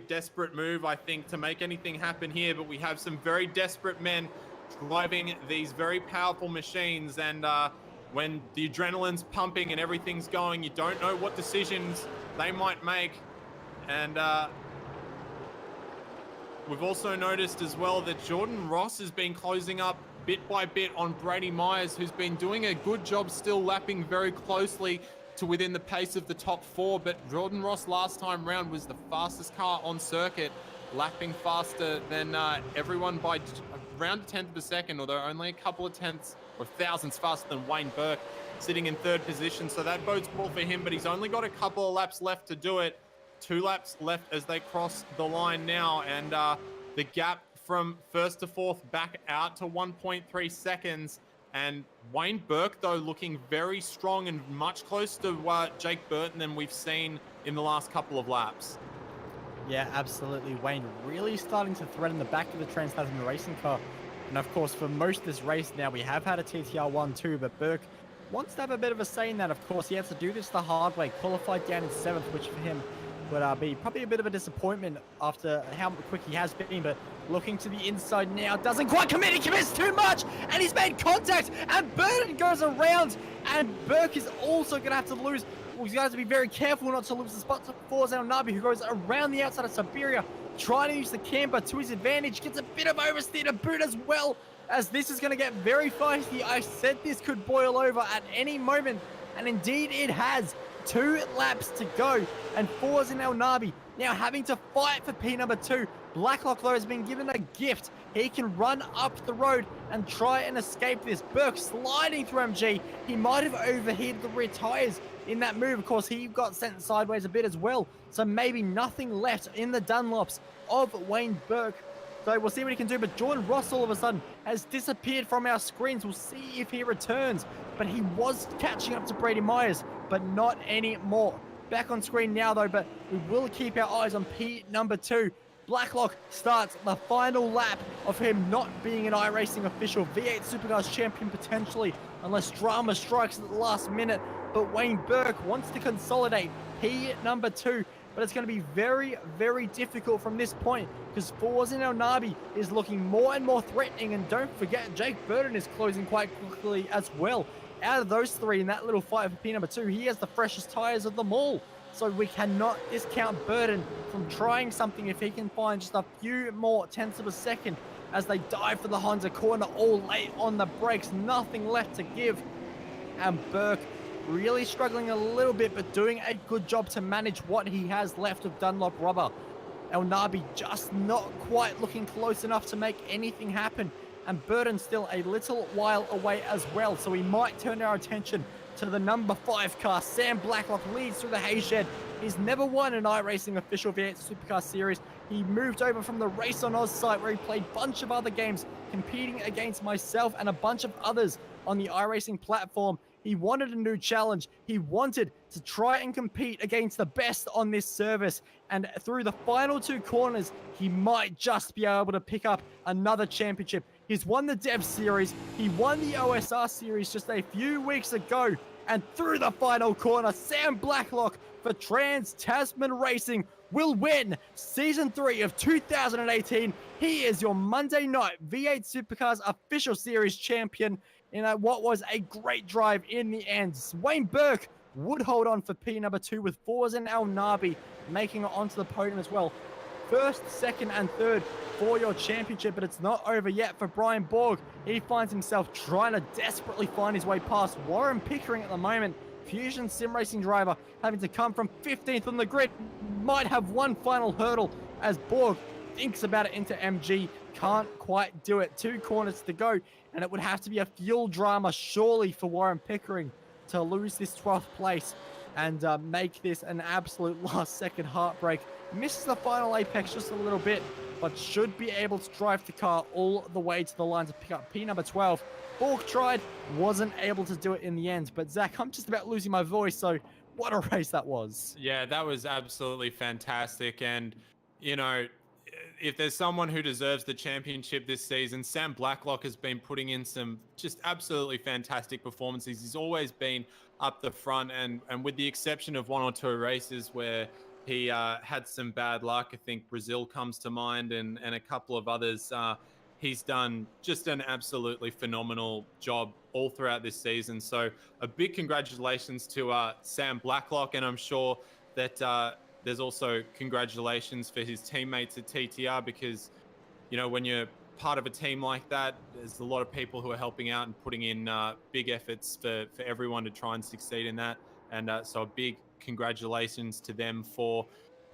desperate move, I think, to make anything happen here. But we have some very desperate men driving these very powerful machines, and when the adrenaline's pumping and everything's going, you don't know what decisions they might make. And we've also noticed as well that Jordan Ross has been closing up bit by bit on Brady Myers, who's been doing a good job still lapping very closely to within the pace of the top 4. But Jordan Ross last time round was the fastest car on circuit, lapping faster than everyone by around a tenth of a second, although only a couple of tenths or thousandths faster than Wayne Burke, sitting in 3rd position. So that bodes well for him, but he's only got a couple of laps left to do it. 2 laps left as they cross the line now, and the gap from 1st to 4th back out to 1.3 seconds. And Wayne Burke, though, looking very strong and much closer to Jake Burton than we've seen in the last couple of laps. Yeah, absolutely. Wayne really starting to threaten the back of the Trans Tasman racing car. And of course, for most of this race now, we have had a TTR 1-2, but Burke wants to have a bit of a say in that. Of course, he has to do this the hard way, qualified down in 7th, which for him would be probably a bit of a disappointment after how quick he has been. But looking to the inside now, doesn't quite commit, he commits too much, and he's made contact, and Burton goes around, and Burke is also going to have to lose. Well, you guys have to be very careful not to lose the spot to Forzan Nabi, who goes around the outside of Siberia, trying to use the camber to his advantage, gets a bit of oversteer to boot as well, as this is going to get very feisty. I said this could boil over at any moment, and indeed it has. 2 laps to go, and Forzan El Nabi now having to fight for P number 2. Blacklock, though, has been given a gift. He can run up the road and try and escape this. Burke sliding through MG. He might have overheated the rear tires in that move. Of course, he got sent sideways a bit as well. So maybe nothing left in the Dunlops of Wayne Burke. So we'll see what he can do. But Jordan Ross all of a sudden has disappeared from our screens. We'll see if he returns. But he was catching up to Brady Myers, but not anymore. Back on screen now, though, but we will keep our eyes on P number 2. Blacklock starts the final lap of him not being an iRacing official V8 Supercars champion potentially, unless drama strikes at the last minute. But Wayne Burke wants to consolidate P number 2, but it's going to be very, very difficult from this point because Forzan El Nabi is looking more and more threatening, and don't forget Jake Burton is closing quite quickly as well. Out of those 3 in that little fight for P number 2, he has the freshest tires of them all. So we cannot discount Burton from trying something if he can find just a few more tenths of a second as they dive for the Honda corner all late on the brakes. Nothing left to give. And Burke really struggling a little bit, but doing a good job to manage what he has left of Dunlop rubber. El Nabi just not quite looking close enough to make anything happen. And Burton still a little while away as well. So we might turn our attention to the number 5 car. Sam Blacklock leads through the hay shed. He's never won an iRacing official V8 Supercar Series. He moved over from the Race on Oz site where he played a bunch of other games, competing against myself and a bunch of others on the iRacing platform He wanted a new challenge. He wanted to try and compete against the best on this service. And through the final 2 corners, he might just be able to pick up another championship. He's won the Dev Series. He won the OSR Series just a few weeks ago. And through the final corner, Sam Blacklock for Trans-Tasman Racing will win Season 3 of 2018. He is your Monday night V8 Supercars Official Series champion in what was a great drive in the end. Wayne Burke would hold on for P number 2 with Forzen El Nabi making it onto the podium as well. First, second, and third for your championship, but it's not over yet for Brian Borg. He finds himself trying to desperately find his way past Warren Pickering at the moment. Fusion Sim Racing driver having to come from 15th on the grid, might have one final hurdle as Borg thinks about it into MG. Can't quite do it. 2 corners to go, and it would have to be a fuel drama surely for Warren Pickering to lose this 12th place and make this an absolute last second heartbreak. Misses the final apex just a little bit, but should be able to drive the car all the way to the line to pick up P number 12. Borg tried, wasn't able to do it in the end. But Zach, I'm just about losing my voice, so what a race that was. Yeah, that was absolutely fantastic. And, you know, if there's someone who deserves the championship this season, Sam Blacklock has been putting in some just absolutely fantastic performances. He's always been up the front, and with the exception of 1 or 2 races where he had some bad luck, I think Brazil comes to mind, and a couple of others, he's done just an absolutely phenomenal job all throughout this season. So a big congratulations to Sam Blacklock, and I'm sure that there's also congratulations for his teammates at TTR, because, you know, when you're part of a team like that, there's a lot of people who are helping out and putting in big efforts for everyone to try and succeed in that. And so a big congratulations to them for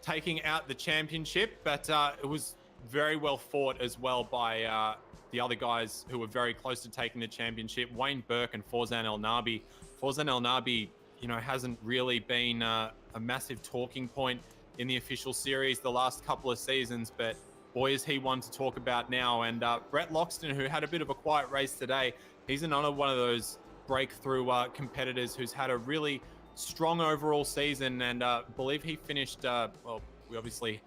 taking out the championship. But it was very well fought as well by the other guys who were very close to taking the championship, Wayne Burke and Forzen El Nabi. Forzen El Nabi, you know, hasn't really been a massive talking point in the official series the last couple of seasons, but boy, is he one to talk about now. And Brett Loxton, who had a bit of a quiet race today, he's another one of those breakthrough competitors who's had a really strong overall season, and believe he finished, well, we obviously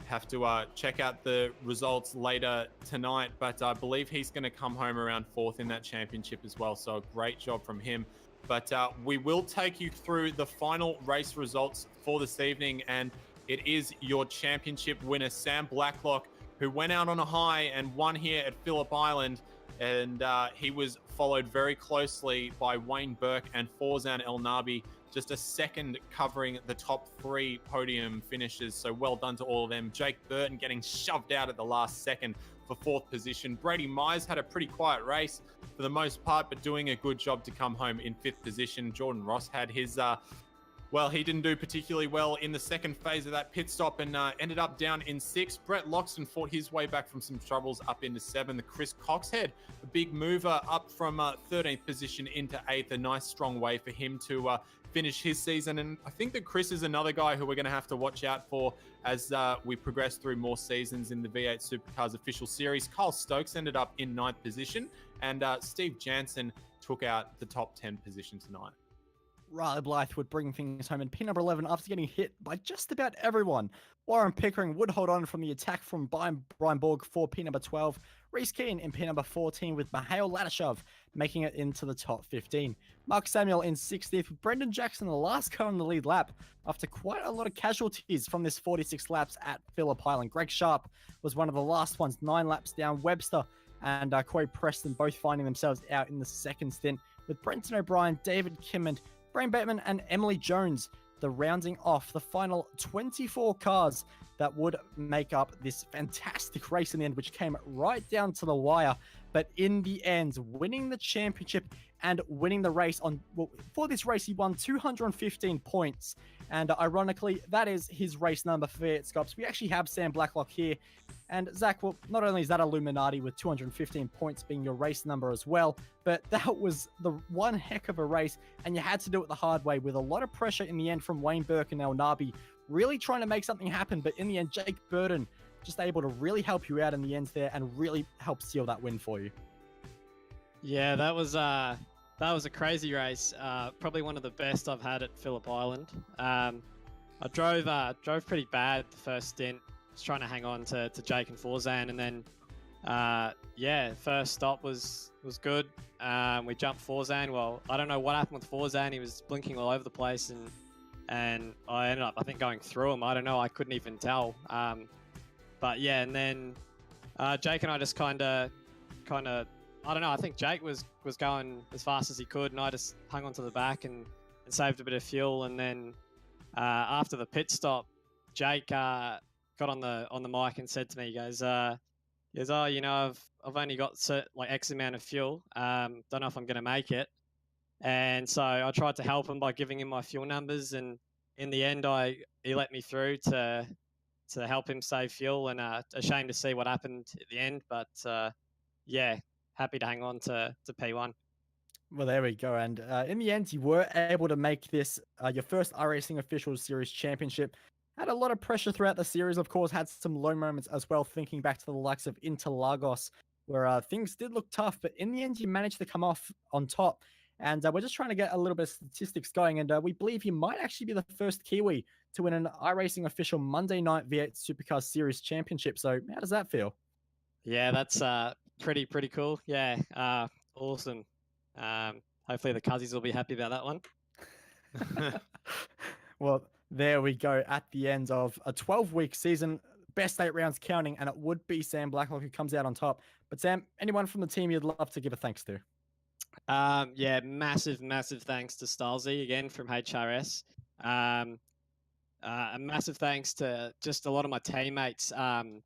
have to check out the results later tonight, but I believe he's going to come home around 4th in that championship as well. So a great job from him. But we will take you through the final race results for this evening, and it is your championship winner, Sam Blacklock, who went out on a high and won here at Phillip Island. And he was followed very closely by Wayne Burke and Forzen El Nabi, just a second covering the top 3 podium finishes. So well done to all of them. Jake Burton getting shoved out at the last second for 4th position. Brady Myers had a pretty quiet race for the most part, but doing a good job to come home in 5th position. Jordan Ross had his well, he didn't do particularly well in the second phase of that pit stop and ended up down in 6th. Brett Loxton fought his way back from some troubles up into 7th. Chris Coxhead, a big mover up from 13th position into 8th. A nice strong way for him to finish his season. And I think that Chris is another guy who we're going to have to watch out for as we progress through more seasons in the V8 Supercars Official Series. Kyle Stokes ended up in 9th position, and Steve Jansen took out the top 10 position tonight. Riley Blythe would bring things home in pin number 11 after getting hit by just about everyone. Warren Pickering would hold on from the attack from Brian Borg for pin number 12. Reese Keane in pin number 14 with Mihail Latashov making it into the top 15. Mark Samuel in 60th with Brendan Jackson the last car on the lead lap after quite a lot of casualties from this 46 laps at Phillip Island. Greg Sharp was one of the last ones, 9 laps down. Webster and Corey Preston both finding themselves out in the second stint, with Brenton O'Brien, David Kimmond, Brian Bateman and Emily Jones, the rounding off the final 24 cars that would make up this fantastic race in the end, which came right down to the wire. But in the end, winning the championship and winning the race for this race, he won 215 points. And ironically, that is his race number for V8 Scops. We actually have Sam Blacklock here. And Zach, well, not only is that Illuminati with 215 points being your race number as well, but that was the one heck of a race, and you had to do it the hard way with a lot of pressure in the end from Wayne Burke and El Nabi, really trying to make something happen. But in the end, Jake Burton just able to really help you out in the end there and really help seal that win for you. Yeah, that was That was a crazy race. Probably one of the best I've had at Phillip Island. I drove pretty bad the first stint. Was trying to hang on to Jake and Forzan, and then first stop was good. We jumped Forzan. Well, I don't know what happened with Forzan. He was blinking all over the place, and I ended up, I think, going through him. I don't know. I couldn't even tell. But yeah, and then Jake and I just kind of, I don't know. I think Jake was going as fast as he could, and I just hung onto the back and saved a bit of fuel. And then after the pit stop, Jake got on the mic and said to me, he goes, "Oh, you know, I've only got like X amount of fuel. Don't know if I'm gonna make it." And so I tried to help him by giving him my fuel numbers, and in the end, he let me through to help him save fuel. And a shame to see what happened at the end, but yeah, happy to hang on to P1. Well, there we go. And in the end, you were able to make this your first iRacing Official Series Championship. Had a lot of pressure throughout the series, of course, had some low moments as well, thinking back to the likes of Interlagos, where things did look tough, but in the end, you managed to come off on top. And we're just trying to get a little bit of statistics going, and we believe you might actually be the first Kiwi to win an iRacing Official Monday Night V8 Supercar Series Championship. So how does that feel? Yeah, that's pretty cool. Yeah, awesome. Hopefully the Cuzzies will be happy about that one. Well, there we go at the end of a 12-week season, best 8 rounds counting, and it would be Sam Blacklock who comes out on top. But Sam, anyone from the team you'd love to give a thanks to? Yeah, massive thanks to Stalzy again from HRS. A massive thanks to just a lot of my teammates.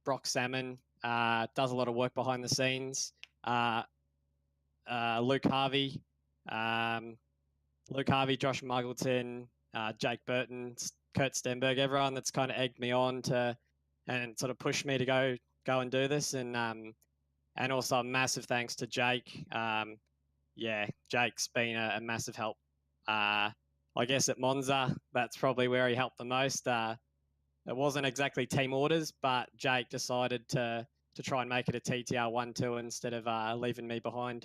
Brock Salmon does a lot of work behind the scenes. Luke Harvey, Josh Muggleton, Jake Burton, Kurt Stenberg, everyone that's kind of egged me on to and sort of pushed me to go and do this. And also a massive thanks to Jake. Yeah, Jake's been a massive help. I guess at Monza, that's probably where he helped the most. It wasn't exactly team orders, but Jake decided to try and make it a TTR 1-2 instead of leaving me behind.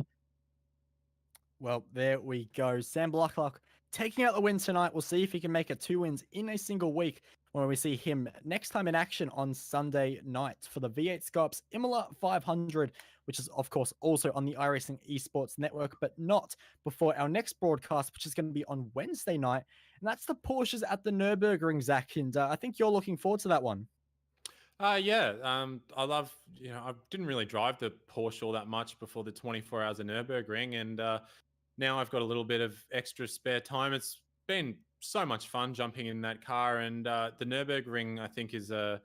Well, there we go. Sam Blacklock taking out the win tonight. We'll see if he can make it 2 wins in a single week when we see him next time in action on Sunday night for the V8 Scops Imola 500, which is, of course, also on the iRacing Esports Network, but not before our next broadcast, which is going to be on Wednesday night. And that's the Porsches at the Nürburgring, Zach. And I think you're looking forward to that one. Yeah. I love, I didn't really drive the Porsche all that much before the 24 hours of Nürburgring. And now I've got a little bit of extra spare time. It's been so much fun jumping in that car. And the Nürburgring, I think, is the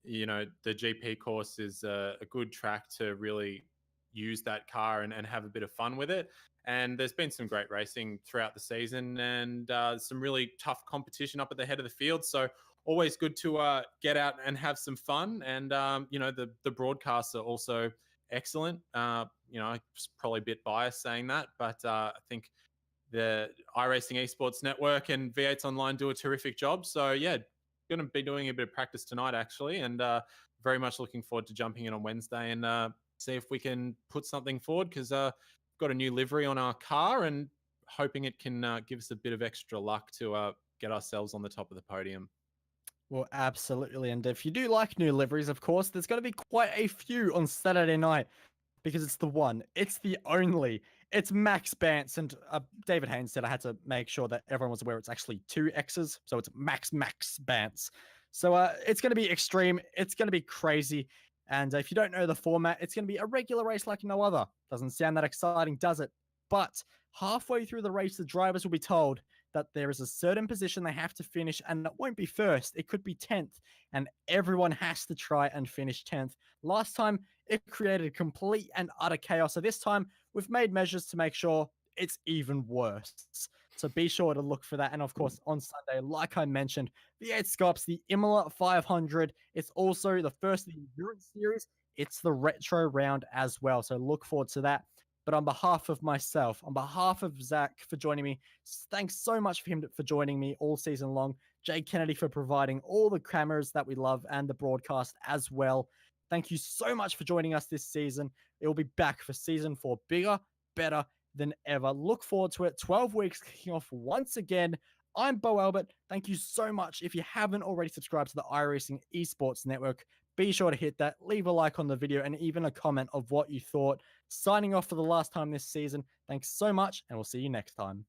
GP course is a good track to really use that car and have a bit of fun with it. And there's been some great racing throughout the season and some really tough competition up at the head of the field. So always good to get out and have some fun. And, the broadcasts are also excellent. It's probably a bit biased saying that, but I think the iRacing Esports Network and V8 Online do a terrific job. So, yeah, going to be doing a bit of practice tonight, actually, and very much looking forward to jumping in on Wednesday and see if we can put something forward because we've got a new livery on our car and hoping it can give us a bit of extra luck to get ourselves on the top of the podium. Well, absolutely. And if you do like new liveries, of course, there's going to be quite a few on Saturday night because it's the one, it's the only, it's Max Bance. And David Haynes said I had to make sure that everyone was aware it's actually 2 X's. So it's Max Bance. So it's going to be extreme. It's going to be crazy. And if you don't know the format, it's going to be a regular race like no other. Doesn't sound that exciting, does it? But halfway through the race, the drivers will be told that there is a certain position they have to finish, and it won't be first. It could be 10th, and everyone has to try and finish 10th. Last time, it created complete and utter chaos. So this time, we've made measures to make sure it's even worse. So be sure to look for that. And of course, on Sunday, like I mentioned, V8 Scops, the Imola 500. It's also the first of the Endurance Series. It's the retro round as well. So look forward to that. But on behalf of myself, on behalf of Zach for joining me, thanks so much for him for joining me all season long. Jay Kennedy for providing all the cameras that we love and the broadcast as well. Thank you so much for joining us this season. It will be back for season 4, bigger, better, than ever. Look forward to it. 12 weeks kicking off once again. I'm Bo Albert. Thank you so much. If you haven't already subscribed to the iRacing Esports Network, be sure to hit that, leave a like on the video, and even a comment of what you thought. Signing off for the last time this season. Thanks so much, and we'll see you next time.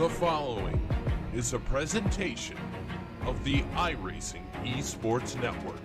The following is a presentation of the iRacing Esports Network.